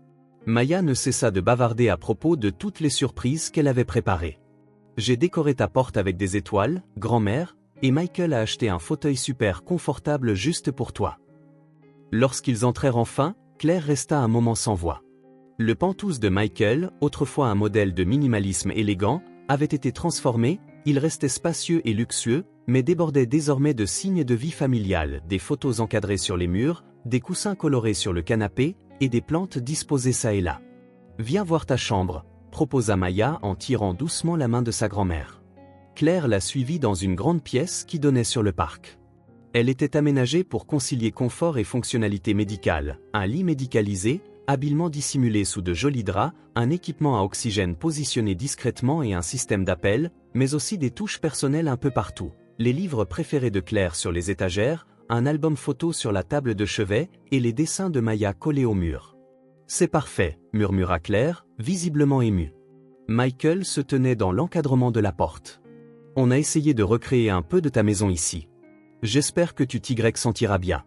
Maya ne cessa de bavarder à propos de toutes les surprises qu'elle avait préparées. J'ai décoré ta porte avec des étoiles, grand-mère, et Michael a acheté un fauteuil super confortable juste pour toi. Lorsqu'ils entrèrent enfin, Claire resta un moment sans voix. Le pantouse de Michael, autrefois un modèle de minimalisme élégant, avait été transformé, il restait spacieux et luxueux, mais débordait désormais de signes de vie familiale, des photos encadrées sur les murs, des coussins colorés sur le canapé, et des plantes disposées çà et là. « Viens voir ta chambre », proposa Maya en tirant doucement la main de sa grand-mère. Claire la suivit dans une grande pièce qui donnait sur le parc. Elle était aménagée pour concilier confort et fonctionnalité médicale, un lit médicalisé, habilement dissimulé sous de jolis draps, un équipement à oxygène positionné discrètement et un système d'appel, mais aussi des touches personnelles un peu partout. Les livres préférés de Claire sur les étagères, un album photo sur la table de chevet et les dessins de Maya collés au mur. « C'est parfait », murmura Claire, visiblement émue. Michael se tenait dans l'encadrement de la porte. « On a essayé de recréer un peu de ta maison ici. J'espère que tu t'y sentiras bien. »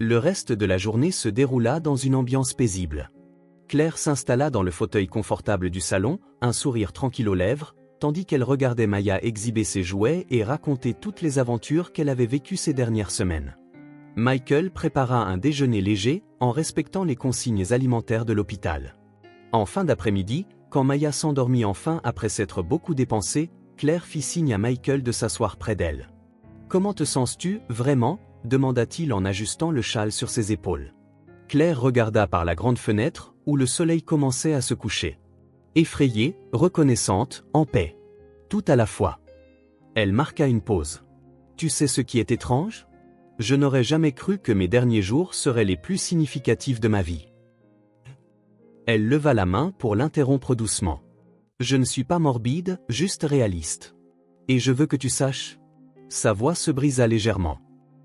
Le reste de la journée se déroula dans une ambiance paisible. Claire s'installa dans le fauteuil confortable du salon, un sourire tranquille aux lèvres, tandis qu'elle regardait Maya exhiber ses jouets et raconter toutes les aventures qu'elle avait vécues ces dernières semaines. Michael prépara un déjeuner léger, en respectant les consignes alimentaires de l'hôpital. En fin d'après-midi, quand Maya s'endormit enfin après s'être beaucoup dépensée, Claire fit signe à Michael de s'asseoir près d'elle. « Comment te sens-tu, vraiment ? Demanda-t-il en ajustant le châle sur ses épaules. Claire regarda par la grande fenêtre, où le soleil commençait à se coucher. Effrayée, reconnaissante, en paix. Tout à la fois. Elle marqua une pause. Tu sais ce qui est étrange ? Je n'aurais jamais cru que mes derniers jours seraient les plus significatifs de ma vie. Elle leva la main pour l'interrompre doucement. Je ne suis pas morbide, juste réaliste. Et je veux que tu saches. Sa voix se brisa légèrement.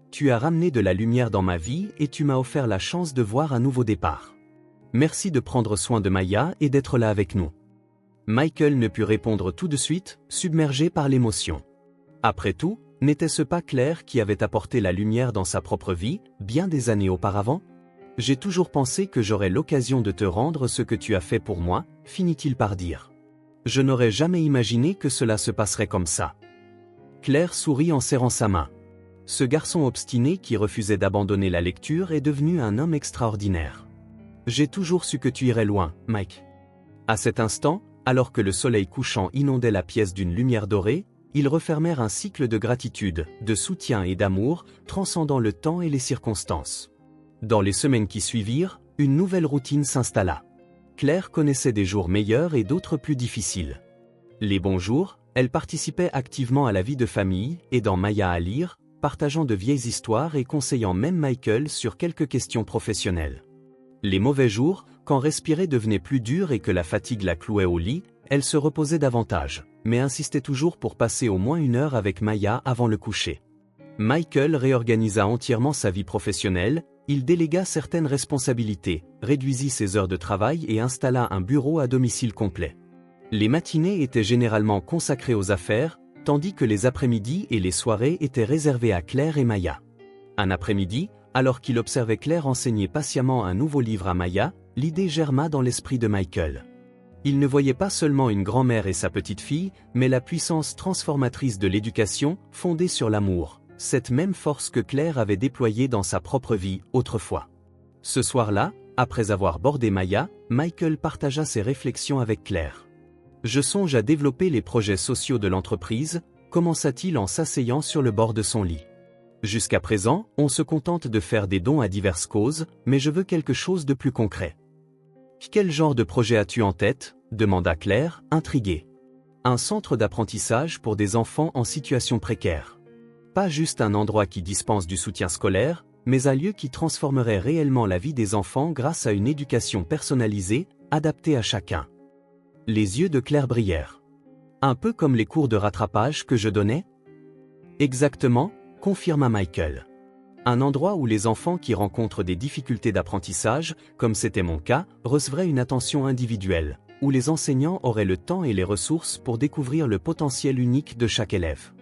Tu as ramené de la lumière dans ma vie et tu m'as offert la chance de voir un nouveau départ. Merci de prendre soin de Maya et d'être là avec nous. Michael ne put répondre tout de suite, submergé par l'émotion. Après tout, n'était-ce pas Claire qui avait apporté la lumière dans sa propre vie, bien des années auparavant ? J'ai toujours pensé que j'aurais l'occasion de te rendre ce que tu as fait pour moi, finit-il par dire. Je n'aurais jamais imaginé que cela se passerait comme ça. Claire sourit en serrant sa main. Ce garçon obstiné qui refusait d'abandonner la lecture est devenu un homme extraordinaire. J'ai toujours su que tu irais loin, Mike. À cet instant, alors que le soleil couchant inondait la pièce d'une lumière dorée, ils refermèrent un cycle de gratitude, de soutien et d'amour, transcendant le temps et les circonstances. Dans les semaines qui suivirent, une nouvelle routine s'installa. Claire connaissait des jours meilleurs et d'autres plus difficiles. Les bons jours, elle participait activement à la vie de famille, aidant Maya à lire, partageant de vieilles histoires et conseillant même Michael sur quelques questions professionnelles. Les mauvais jours, quand respirer devenait plus dur et que la fatigue la clouait au lit, elle se reposait davantage, mais insistait toujours pour passer au moins 1 heure avec Maya avant le coucher. Michael réorganisa entièrement sa vie professionnelle, il délégua certaines responsabilités, réduisit ses heures de travail et installa un bureau à domicile complet. Les matinées étaient généralement consacrées aux affaires, tandis que les après-midi et les soirées étaient réservées à Claire et Maya. Un après-midi, alors qu'il observait Claire enseigner patiemment un nouveau livre à Maya, l'idée germa dans l'esprit de Michael. Il ne voyait pas seulement une grand-mère et sa petite-fille, mais la puissance transformatrice de l'éducation, fondée sur l'amour, cette même force que Claire avait déployée dans sa propre vie, autrefois. Ce soir-là, après avoir bordé Maya, Michael partagea ses réflexions avec Claire. Je songe à développer les projets sociaux de l'entreprise, commença-t-il en s'asseyant sur le bord de son lit. Jusqu'à présent, on se contente de faire des dons à diverses causes, mais je veux quelque chose de plus concret. Quel genre de projet as-tu en tête ? Demanda Claire, intriguée. Un centre d'apprentissage pour des enfants en situation précaire. Pas juste un endroit qui dispense du soutien scolaire, mais un lieu qui transformerait réellement la vie des enfants grâce à une éducation personnalisée, adaptée à chacun. Les yeux de Claire brillèrent. Un peu comme les cours de rattrapage que je donnais ? Exactement, confirma Michael. Un endroit où les enfants qui rencontrent des difficultés d'apprentissage, comme c'était mon cas, recevraient une attention individuelle, où les enseignants auraient le temps et les ressources pour découvrir le potentiel unique de chaque élève.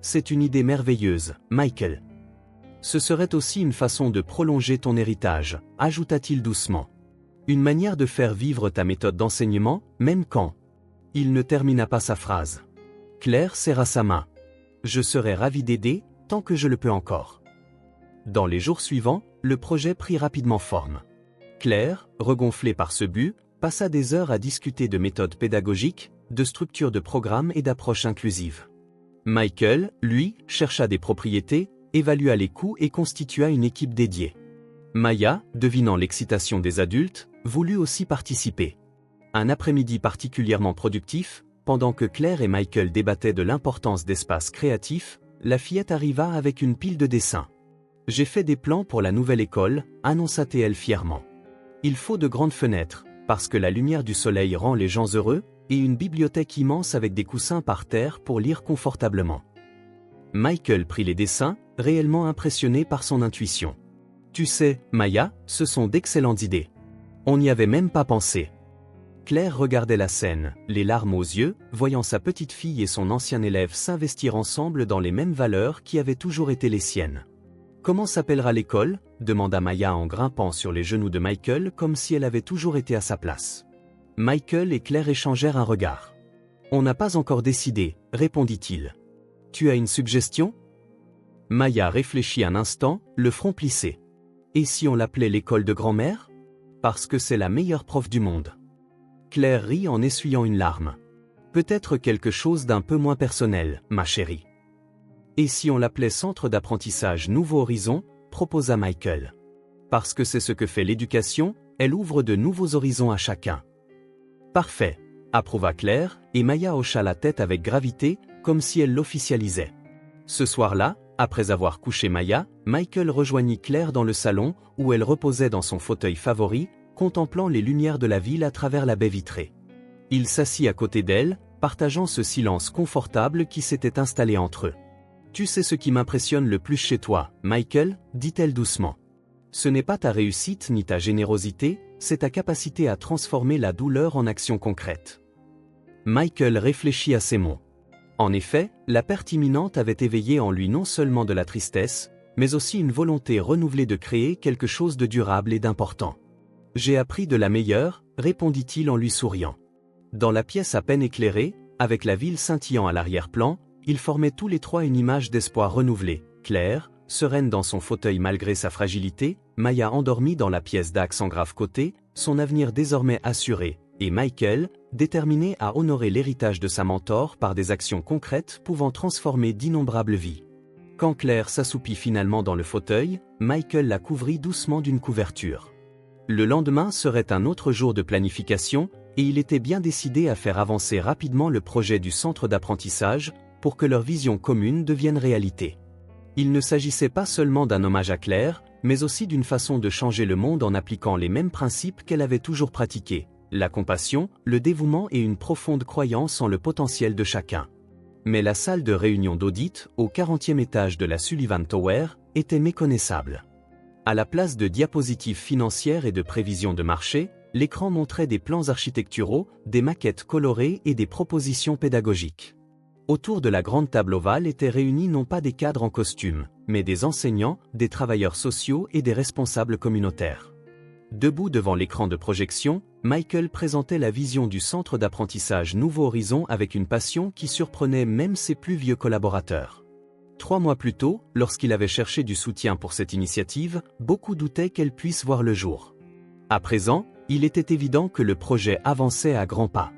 C'est une idée merveilleuse, Michael. Ce serait aussi une façon de prolonger ton héritage, ajouta-t-il doucement. Une manière de faire vivre ta méthode d'enseignement, même quand. Il ne termina pas sa phrase. Claire serra sa main. Je serai ravi d'aider, tant que je le peux encore. Dans les jours suivants, le projet prit rapidement forme. Claire, regonflée par ce but, passa des heures à discuter de méthodes pédagogiques, de structures de programmes et d'approches inclusives. Michael, lui, chercha des propriétés, évalua les coûts et constitua une équipe dédiée. Maya, devinant l'excitation des adultes, voulut aussi participer. Un après-midi particulièrement productif, pendant que Claire et Michael débattaient de l'importance d'espaces créatifs, la fillette arriva avec une pile de dessins. « J'ai fait des plans pour la nouvelle école », annonça-t-elle fièrement. « Il faut de grandes fenêtres, parce que la lumière du soleil rend les gens heureux, et une bibliothèque immense avec des coussins par terre pour lire confortablement. » Michael prit les dessins, réellement impressionné par son intuition. « Tu sais, Maya, ce sont d'excellentes idées. On n'y avait même pas pensé. » Claire regardait la scène, les larmes aux yeux, voyant sa petite fille et son ancien élève s'investir ensemble dans les mêmes valeurs qui avaient toujours été les siennes. « Comment s'appellera l'école » demanda Maya en grimpant sur les genoux de Michael comme si elle avait toujours été à sa place. Michael et Claire échangèrent un regard. « On n'a pas encore décidé » répondit-il. « Tu as une suggestion » Maya réfléchit un instant, le front plissé. « Et si on l'appelait l'école de grand-mère ? Parce que c'est la meilleure prof du monde. » Claire rit en essuyant une larme. « Peut-être quelque chose d'un peu moins personnel, ma chérie. » Et si on l'appelait Centre d'apprentissage Nouveau Horizon, proposa Michael. Parce que c'est ce que fait l'éducation, elle ouvre de nouveaux horizons à chacun. Parfait, approuva Claire, et Maya hocha la tête avec gravité, comme si elle l'officialisait. Ce soir-là, après avoir couché Maya, Michael rejoignit Claire dans le salon, où elle reposait dans son fauteuil favori, contemplant les lumières de la ville à travers la baie vitrée. Il s'assit à côté d'elle, partageant ce silence confortable qui s'était installé entre eux. « Tu sais ce qui m'impressionne le plus chez toi, Michael » dit-elle doucement. « Ce n'est pas ta réussite ni ta générosité, c'est ta capacité à transformer la douleur en action concrète. » Michael réfléchit à ces mots. En effet, la perte imminente avait éveillé en lui non seulement de la tristesse, mais aussi une volonté renouvelée de créer quelque chose de durable et d'important. « J'ai appris de la meilleure » répondit-il en lui souriant. Dans la pièce à peine éclairée, avec la ville scintillant à l'arrière-plan, ils formaient tous les trois une image d'espoir renouvelée. Claire, sereine dans son fauteuil malgré sa fragilité, Maya endormie dans la pièce d'accent grave côté, son avenir désormais assuré, et Michael, déterminé à honorer l'héritage de sa mentor par des actions concrètes pouvant transformer d'innombrables vies. Quand Claire s'assoupit finalement dans le fauteuil, Michael la couvrit doucement d'une couverture. Le lendemain serait un autre jour de planification, et il était bien décidé à faire avancer rapidement le projet du centre d'apprentissage pour que leur vision commune devienne réalité. Il ne s'agissait pas seulement d'un hommage à Claire, mais aussi d'une façon de changer le monde en appliquant les mêmes principes qu'elle avait toujours pratiqués, la compassion, le dévouement et une profonde croyance en le potentiel de chacun. Mais la salle de réunion d'audit, au 40e étage de la Sullivan Tower, était méconnaissable. À la place de diapositives financières et de prévisions de marché, l'écran montrait des plans architecturaux, des maquettes colorées et des propositions pédagogiques. Autour de la grande table ovale étaient réunis non pas des cadres en costume, mais des enseignants, des travailleurs sociaux et des responsables communautaires. Debout devant l'écran de projection, Michael présentait la vision du centre d'apprentissage Nouveau Horizon avec une passion qui surprenait même ses plus vieux collaborateurs. 3 mois plus tôt, lorsqu'il avait cherché du soutien pour cette initiative, beaucoup doutaient qu'elle puisse voir le jour. À présent, il était évident que le projet avançait à grands pas.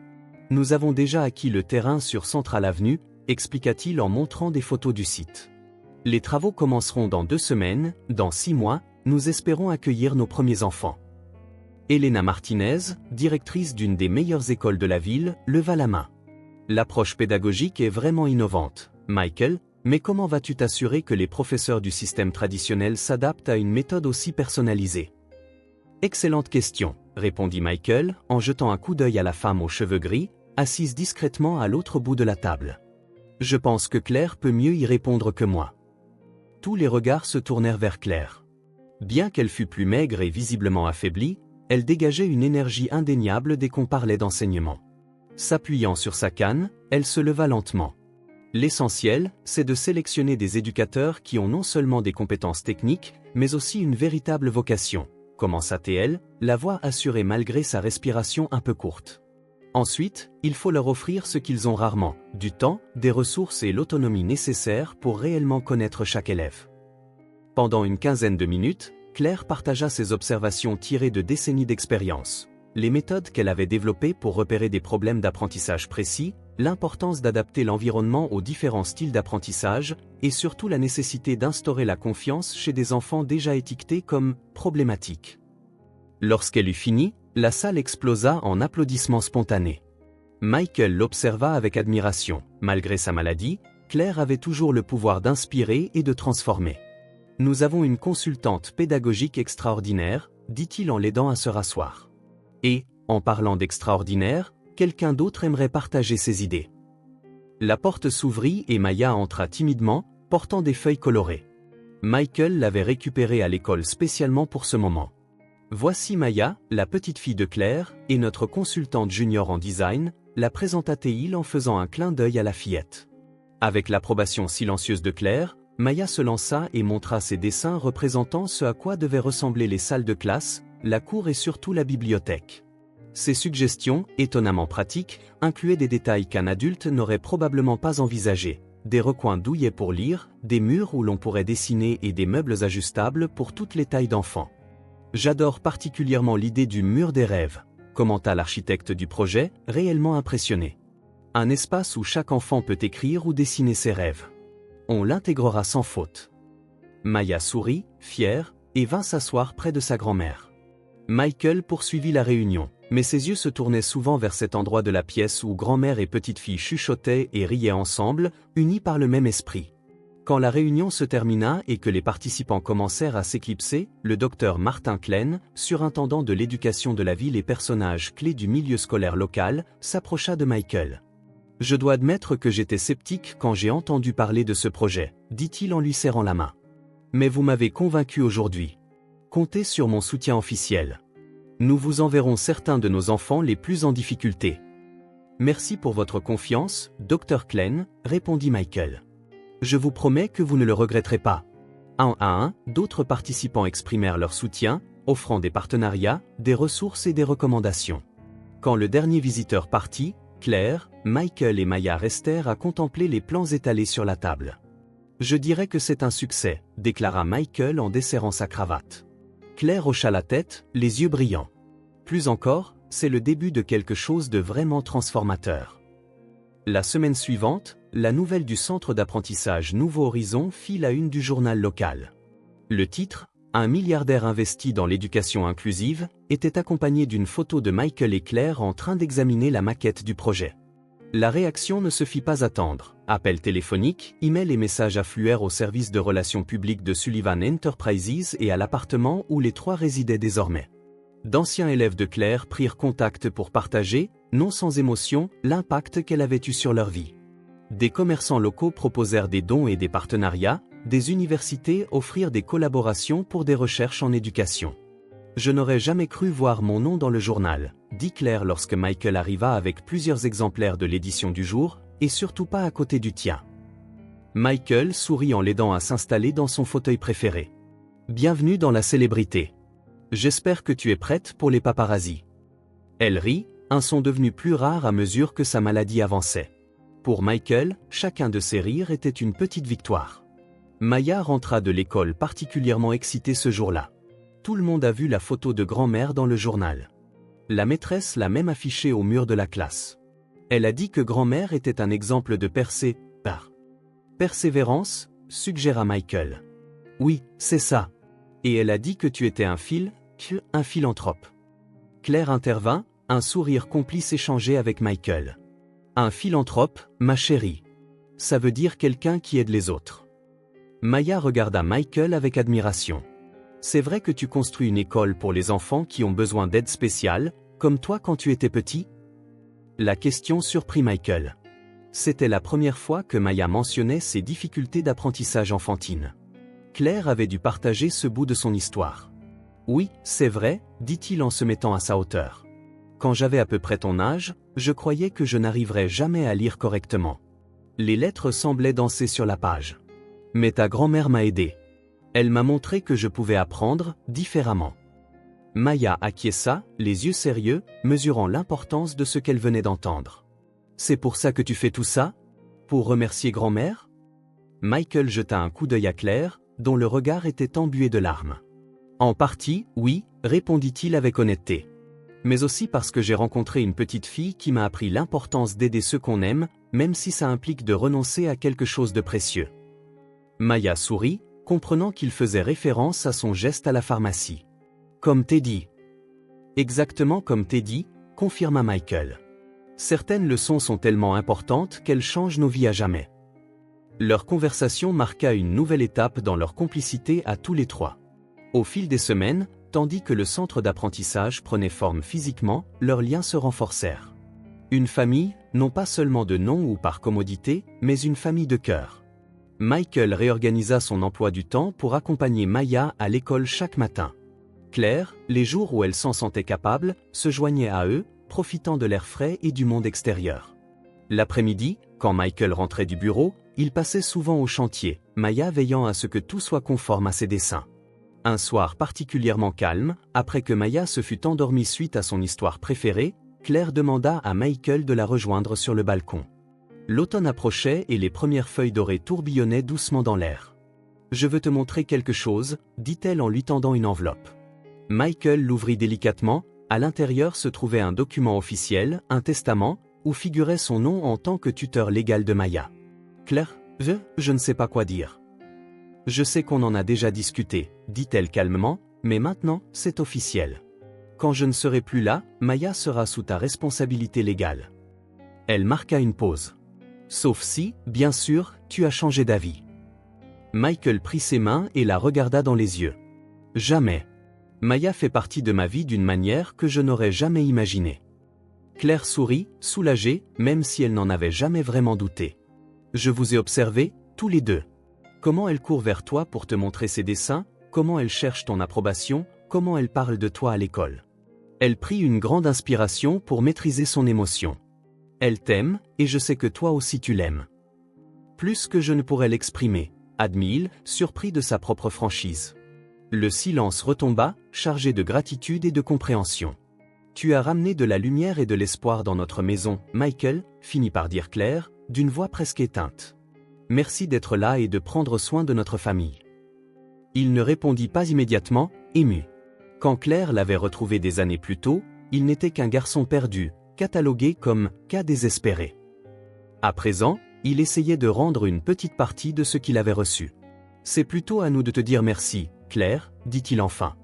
« Nous avons déjà acquis le terrain sur Central Avenue », expliqua-t-il en montrant des photos du site. « Les travaux commenceront dans 2 semaines, dans 6 mois, nous espérons accueillir nos premiers enfants. » Elena Martinez, directrice d'une des meilleures écoles de la ville, leva la main. « L'approche pédagogique est vraiment innovante, Michael, mais comment vas-tu t'assurer que les professeurs du système traditionnel s'adaptent à une méthode aussi personnalisée ?» Excellente question, répondit Michael, en jetant un coup d'œil à la femme aux cheveux gris, assise discrètement à l'autre bout de la table. Je pense que Claire peut mieux y répondre que moi. Tous les regards se tournèrent vers Claire. Bien qu'elle fût plus maigre et visiblement affaiblie, elle dégageait une énergie indéniable dès qu'on parlait d'enseignement. S'appuyant sur sa canne, elle se leva lentement. L'essentiel, c'est de sélectionner des éducateurs qui ont non seulement des compétences techniques, mais aussi une véritable vocation, commença-t-elle, la voix assurée malgré sa respiration un peu courte. Ensuite, il faut leur offrir ce qu'ils ont rarement, du temps, des ressources et l'autonomie nécessaires pour réellement connaître chaque élève. Pendant une quinzaine de minutes, Claire partagea ses observations tirées de décennies d'expérience, les méthodes qu'elle avait développées pour repérer des problèmes d'apprentissage précis, l'importance d'adapter l'environnement aux différents styles d'apprentissage, et surtout la nécessité d'instaurer la confiance chez des enfants déjà étiquetés comme problématiques. Lorsqu'elle eut fini, la salle explosa en applaudissements spontanés. Michael l'observa avec admiration. Malgré sa maladie, Claire avait toujours le pouvoir d'inspirer et de transformer. « Nous avons une consultante pédagogique extraordinaire », dit-il en l'aidant à se rasseoir. Et, en parlant d'extraordinaire, quelqu'un d'autre aimerait partager ses idées. La porte s'ouvrit et Maya entra timidement, portant des feuilles colorées. Michael l'avait récupérée à l'école spécialement pour ce moment. « Voici Maya, la petite fille de Claire, et notre consultante junior en design », la présenta-t-il en faisant un clin d'œil à la fillette. Avec l'approbation silencieuse de Claire, Maya se lança et montra ses dessins représentant ce à quoi devaient ressembler les salles de classe, la cour et surtout la bibliothèque. Ses suggestions, étonnamment pratiques, incluaient des détails qu'un adulte n'aurait probablement pas envisagés. Des recoins douillets pour lire, des murs où l'on pourrait dessiner et des meubles ajustables pour toutes les tailles d'enfants. « J'adore particulièrement l'idée du mur des rêves », commenta l'architecte du projet, réellement impressionné. « Un espace où chaque enfant peut écrire ou dessiner ses rêves. » On l'intégrera sans faute. Maya sourit, fière, et vint s'asseoir près de sa grand-mère. Michael poursuivit la réunion, mais ses yeux se tournaient souvent vers cet endroit de la pièce où grand-mère et petite-fille chuchotaient et riaient ensemble, unis par le même esprit. Quand la réunion se termina et que les participants commencèrent à s'éclipser, le docteur Martin Klein, surintendant de l'éducation de la ville et personnage clé du milieu scolaire local, s'approcha de Michael. « Je dois admettre que j'étais sceptique quand j'ai entendu parler de ce projet, dit-il en lui serrant la main. Mais vous m'avez convaincu aujourd'hui. Comptez sur mon soutien officiel. Nous vous enverrons certains de nos enfants les plus en difficulté. » « Merci pour votre confiance, Dr. Klein, répondit Michael. « Je vous promets que vous ne le regretterez pas. » Un à un, d'autres participants exprimèrent leur soutien, offrant des partenariats, des ressources et des recommandations. Quand le dernier visiteur partit, Claire, Michael et Maya restèrent à contempler les plans étalés sur la table. « Je dirais que c'est un succès, » déclara Michael en desserrant sa cravate. Claire hocha la tête, les yeux brillants. Plus encore, c'est le début de quelque chose de vraiment transformateur. La semaine suivante, la nouvelle du centre d'apprentissage Nouveau Horizon fit la une du journal local. Le titre, « Un milliardaire investi dans l'éducation inclusive », était accompagné d'une photo de Michael et Claire en train d'examiner la maquette du projet. La réaction ne se fit pas attendre. Appels téléphoniques, emails et messages affluèrent au service de relations publiques de Sullivan Enterprises et à l'appartement où les trois résidaient désormais. D'anciens élèves de Claire prirent contact pour partager, non sans émotion, l'impact qu'elle avait eu sur leur vie. Des commerçants locaux proposèrent des dons et des partenariats, des universités offrirent des collaborations pour des recherches en éducation. « Je n'aurais jamais cru voir mon nom dans le journal, » dit Claire lorsque Michael arriva avec plusieurs exemplaires de l'édition du jour, et surtout pas à côté du tien. Michael sourit en l'aidant à s'installer dans son fauteuil préféré. « Bienvenue dans la célébrité. J'espère que tu es prête pour les paparazzis. » Elle rit, un son devenu plus rare à mesure que sa maladie avançait. Pour Michael, chacun de ses rires était une petite victoire. Maya rentra de l'école particulièrement excitée ce jour-là. Tout le monde a vu la photo de grand-mère dans le journal. La maîtresse l'a même affichée au mur de la classe. Elle a dit que grand-mère était un exemple de persévérance, suggéra Michael. « Oui, c'est ça. Et elle a dit que tu étais un philanthrope. » Claire intervint, un sourire complice échangé avec Michael. « Un philanthrope, ma chérie. Ça veut dire quelqu'un qui aide les autres. » Maya regarda Michael avec admiration. « C'est vrai que tu construis une école pour les enfants qui ont besoin d'aide spéciale, comme toi quand tu étais petit ?» La question surprit Michael. C'était la première fois que Maya mentionnait ses difficultés d'apprentissage enfantine. Claire avait dû partager ce bout de son histoire. « Oui, c'est vrai, » dit-il en se mettant à sa hauteur. « Quand j'avais à peu près ton âge, je croyais que je n'arriverais jamais à lire correctement. Les lettres semblaient danser sur la page. Mais ta grand-mère m'a aidé. Elle m'a montré que je pouvais apprendre différemment. » Maya acquiesça, les yeux sérieux, mesurant l'importance de ce qu'elle venait d'entendre. « C'est pour ça que tu fais tout ça? Pour remercier grand-mère ?» Michael jeta un coup d'œil à Claire, dont le regard était embué de larmes. « En partie, oui, » répondit-il avec honnêteté. « Mais aussi parce que j'ai rencontré une petite fille qui m'a appris l'importance d'aider ceux qu'on aime, même si ça implique de renoncer à quelque chose de précieux. » Maya sourit, comprenant qu'il faisait référence à son geste à la pharmacie. « Comme Teddy. » « Exactement comme Teddy, » confirma Michael. « Certaines leçons sont tellement importantes qu'elles changent nos vies à jamais. » Leur conversation marqua une nouvelle étape dans leur complicité à tous les trois. Au fil des semaines, tandis que le centre d'apprentissage prenait forme physiquement, leurs liens se renforcèrent. Une famille, non pas seulement de nom ou par commodité, mais une famille de cœur. Michael réorganisa son emploi du temps pour accompagner Maya à l'école chaque matin. Claire, les jours où elle s'en sentait capable, se joignait à eux, profitant de l'air frais et du monde extérieur. L'après-midi, quand Michael rentrait du bureau, il passait souvent au chantier, Maya veillant à ce que tout soit conforme à ses dessins. Un soir particulièrement calme, après que Maya se fut endormie suite à son histoire préférée, Claire demanda à Michael de la rejoindre sur le balcon. L'automne approchait et les premières feuilles dorées tourbillonnaient doucement dans l'air. « Je veux te montrer quelque chose, » dit-elle en lui tendant une enveloppe. Michael l'ouvrit délicatement, à l'intérieur se trouvait un document officiel, un testament, où figurait son nom en tant que tuteur légal de Maya. « Claire, Je ne sais pas quoi dire. Je sais qu'on en a déjà discuté, dit-elle calmement, mais maintenant, c'est officiel. Quand je ne serai plus là, Maya sera sous ta responsabilité légale. Elle marqua une pause. Sauf si, bien sûr, tu as changé d'avis. Michael prit ses mains et la regarda dans les yeux. Jamais. Maya fait partie de ma vie d'une manière que je n'aurais jamais imaginée. Claire sourit, soulagée, même si elle n'en avait jamais vraiment douté. Je vous ai observés, tous les deux. Comment elle court vers toi pour te montrer ses dessins, comment elle cherche ton approbation, comment elle parle de toi à l'école. Elle prit une grande inspiration pour maîtriser son émotion. Elle t'aime, et je sais que toi aussi tu l'aimes. Plus que je ne pourrais l'exprimer, admit-il, surpris de sa propre franchise. Le silence retomba, chargé de gratitude et de compréhension. Tu as ramené de la lumière et de l'espoir dans notre maison, Michael, finit par dire Claire, d'une voix presque éteinte. Merci d'être là et de prendre soin de notre famille. Il ne répondit pas immédiatement, ému. Quand Claire l'avait retrouvé des années plus tôt, il n'était qu'un garçon perdu, catalogué comme « cas désespéré ». À présent, il essayait de rendre une petite partie de ce qu'il avait reçu. « C'est plutôt à nous de te dire merci, Claire, dit-il enfin.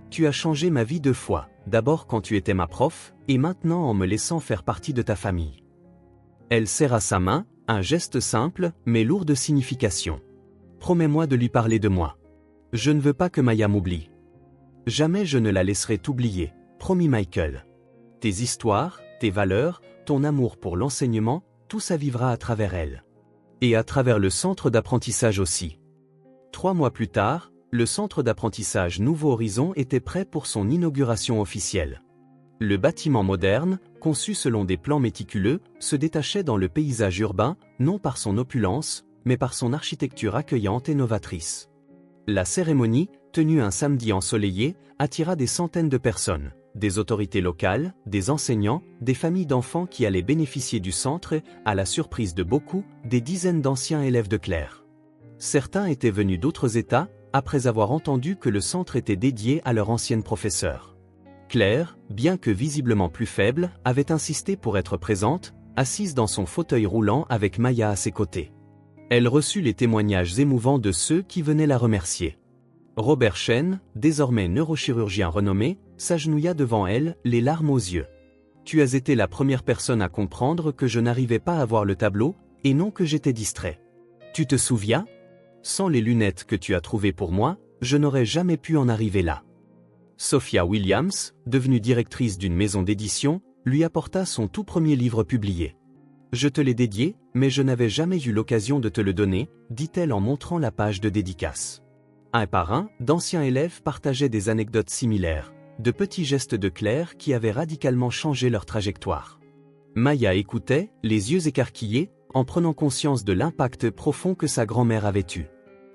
Tu as changé ma vie 2 fois, d'abord quand tu étais ma prof, et maintenant en me laissant faire partie de ta famille. » Elle serra sa main, un geste simple, mais lourd de signification. « Promets-moi de lui parler de moi. Je ne veux pas que Maya m'oublie. » « Jamais je ne la laisserai t'oublier, promis Michael. Tes histoires, tes valeurs, ton amour pour l'enseignement, tout ça vivra à travers elle. Et à travers le centre d'apprentissage aussi. » 3 mois plus tard, le centre d'apprentissage Nouveau Horizon était prêt pour son inauguration officielle. Le bâtiment moderne, conçu selon des plans méticuleux, se détachait dans le paysage urbain, non par son opulence, mais par son architecture accueillante et novatrice. La cérémonie, tenue un samedi ensoleillé, attira des centaines de personnes, des autorités locales, des enseignants, des familles d'enfants qui allaient bénéficier du centre et, à la surprise de beaucoup, des dizaines d'anciens élèves de Claire. Certains étaient venus d'autres États, après avoir entendu que le centre était dédié à leur ancienne professeure. Claire, bien que visiblement plus faible, avait insisté pour être présente, assise dans son fauteuil roulant avec Maya à ses côtés. Elle reçut les témoignages émouvants de ceux qui venaient la remercier. Robert Chen, désormais neurochirurgien renommé, s'agenouilla devant elle, les larmes aux yeux. « Tu as été la première personne à comprendre que je n'arrivais pas à voir le tableau, et non que j'étais distrait. Tu te souviens ? Sans les lunettes que tu as trouvées pour moi, je n'aurais jamais pu en arriver là. » Sophia Williams, devenue directrice d'une maison d'édition, lui apporta son tout premier livre publié. « Je te l'ai dédié, mais je n'avais jamais eu l'occasion de te le donner, » dit-elle en montrant la page de dédicace. Un par un, d'anciens élèves partageaient des anecdotes similaires, de petits gestes de Claire qui avaient radicalement changé leur trajectoire. Maya écoutait, les yeux écarquillés, en prenant conscience de l'impact profond que sa grand-mère avait eu.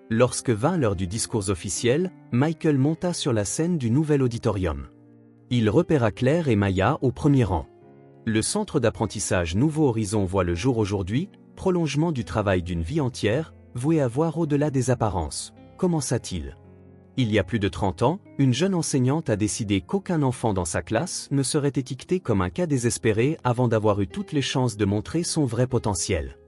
Lorsque vint l'heure du discours officiel, Michael monta sur la scène du nouvel auditorium. Il repéra Claire et Maya au premier rang. Le centre d'apprentissage Nouveau Horizon voit le jour aujourd'hui, prolongement du travail d'une vie entière, voué à voir au-delà des apparences, commença-t-il. Il y a plus de 30 ans, une jeune enseignante a décidé qu'aucun enfant dans sa classe ne serait étiqueté comme un cas désespéré avant d'avoir eu toutes les chances de montrer son vrai potentiel.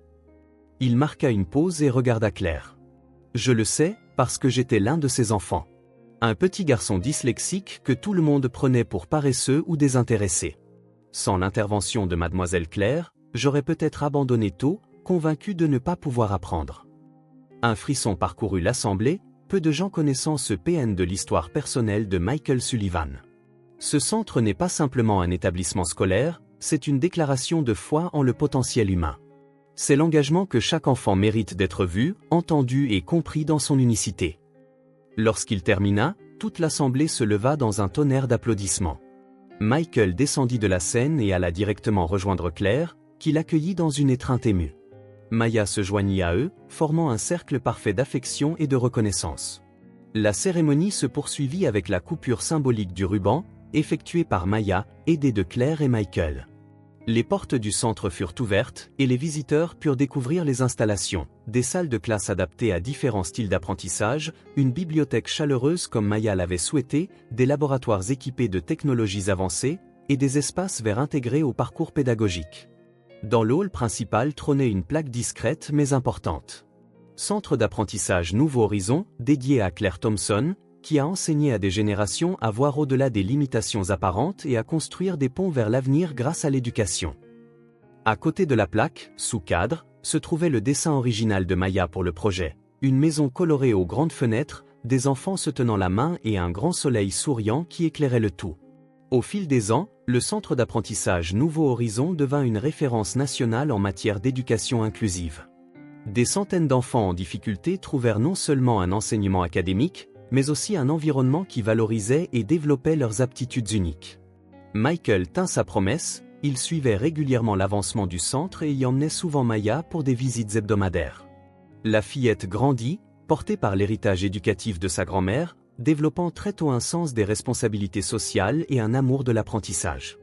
Il marqua une pause et regarda Claire. « Je le sais, parce que j'étais l'un de ces enfants. Un petit garçon dyslexique que tout le monde prenait pour paresseux ou désintéressé. Sans l'intervention de mademoiselle Claire, j'aurais peut-être abandonné tôt, convaincu de ne pas pouvoir apprendre. » Un frisson parcourut l'assemblée, peu de gens connaissant ce PN de l'histoire personnelle de Michael Sullivan. Ce centre n'est pas simplement un établissement scolaire, c'est une déclaration de foi en le potentiel humain. C'est l'engagement que chaque enfant mérite d'être vu, entendu et compris dans son unicité. Lorsqu'il termina, toute l'assemblée se leva dans un tonnerre d'applaudissements. Michael descendit de la scène et alla directement rejoindre Claire, qui l'accueillit dans une étreinte émue. Maya se joignit à eux, formant un cercle parfait d'affection et de reconnaissance. La cérémonie se poursuivit avec la coupure symbolique du ruban, effectuée par Maya, aidée de Claire et Michael. Les portes du centre furent ouvertes et les visiteurs purent découvrir les installations, des salles de classe adaptées à différents styles d'apprentissage, une bibliothèque chaleureuse comme Maya l'avait souhaité, des laboratoires équipés de technologies avancées et des espaces verts intégrés au parcours pédagogique. Dans le hall principal trônait une plaque discrète mais importante. centre d'apprentissage Nouveau Horizon, dédié à Claire Thompson, qui a enseigné à des générations à voir au-delà des limitations apparentes et à construire des ponts vers l'avenir grâce à l'éducation. À côté de la plaque, sous cadre, se trouvait le dessin original de Maya pour le projet. Une maison colorée aux grandes fenêtres, des enfants se tenant la main et un grand soleil souriant qui éclairait le tout. Au fil des ans, le centre d'apprentissage Nouveau Horizon devint une référence nationale en matière d'éducation inclusive. Des centaines d'enfants en difficulté trouvèrent non seulement un enseignement académique, mais aussi un environnement qui valorisait et développait leurs aptitudes uniques. Michael tint sa promesse, il suivait régulièrement l'avancement du centre et y emmenait souvent Maya pour des visites hebdomadaires. La fillette grandit, portée par l'héritage éducatif de sa grand-mère, développant très tôt un sens des responsabilités sociales et un amour de l'apprentissage.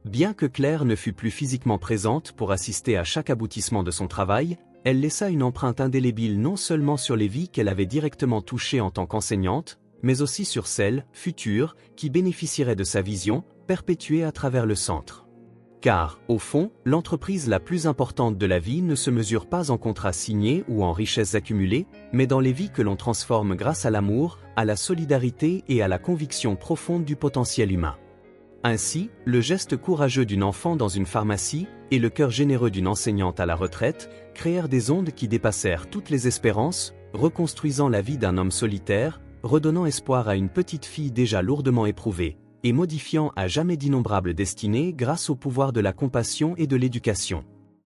Bien que Claire ne fût plus physiquement présente pour assister à chaque aboutissement de son travail, elle laissa une empreinte indélébile non seulement sur les vies qu'elle avait directement touchées en tant qu'enseignante, mais aussi sur celles, futures, qui bénéficieraient de sa vision, perpétuée à travers le centre. Car, au fond, l'entreprise la plus importante de la vie ne se mesure pas en contrats signés ou en richesses accumulées, mais dans les vies que l'on transforme grâce à l'amour, à la solidarité et à la conviction profonde du potentiel humain. Ainsi, le geste courageux d'une enfant dans une pharmacie et le cœur généreux d'une enseignante à la retraite créèrent des ondes qui dépassèrent toutes les espérances, reconstruisant la vie d'un homme solitaire, redonnant espoir à une petite fille déjà lourdement éprouvée, et modifiant à jamais d'innombrables destinées grâce au pouvoir de la compassion et de l'éducation.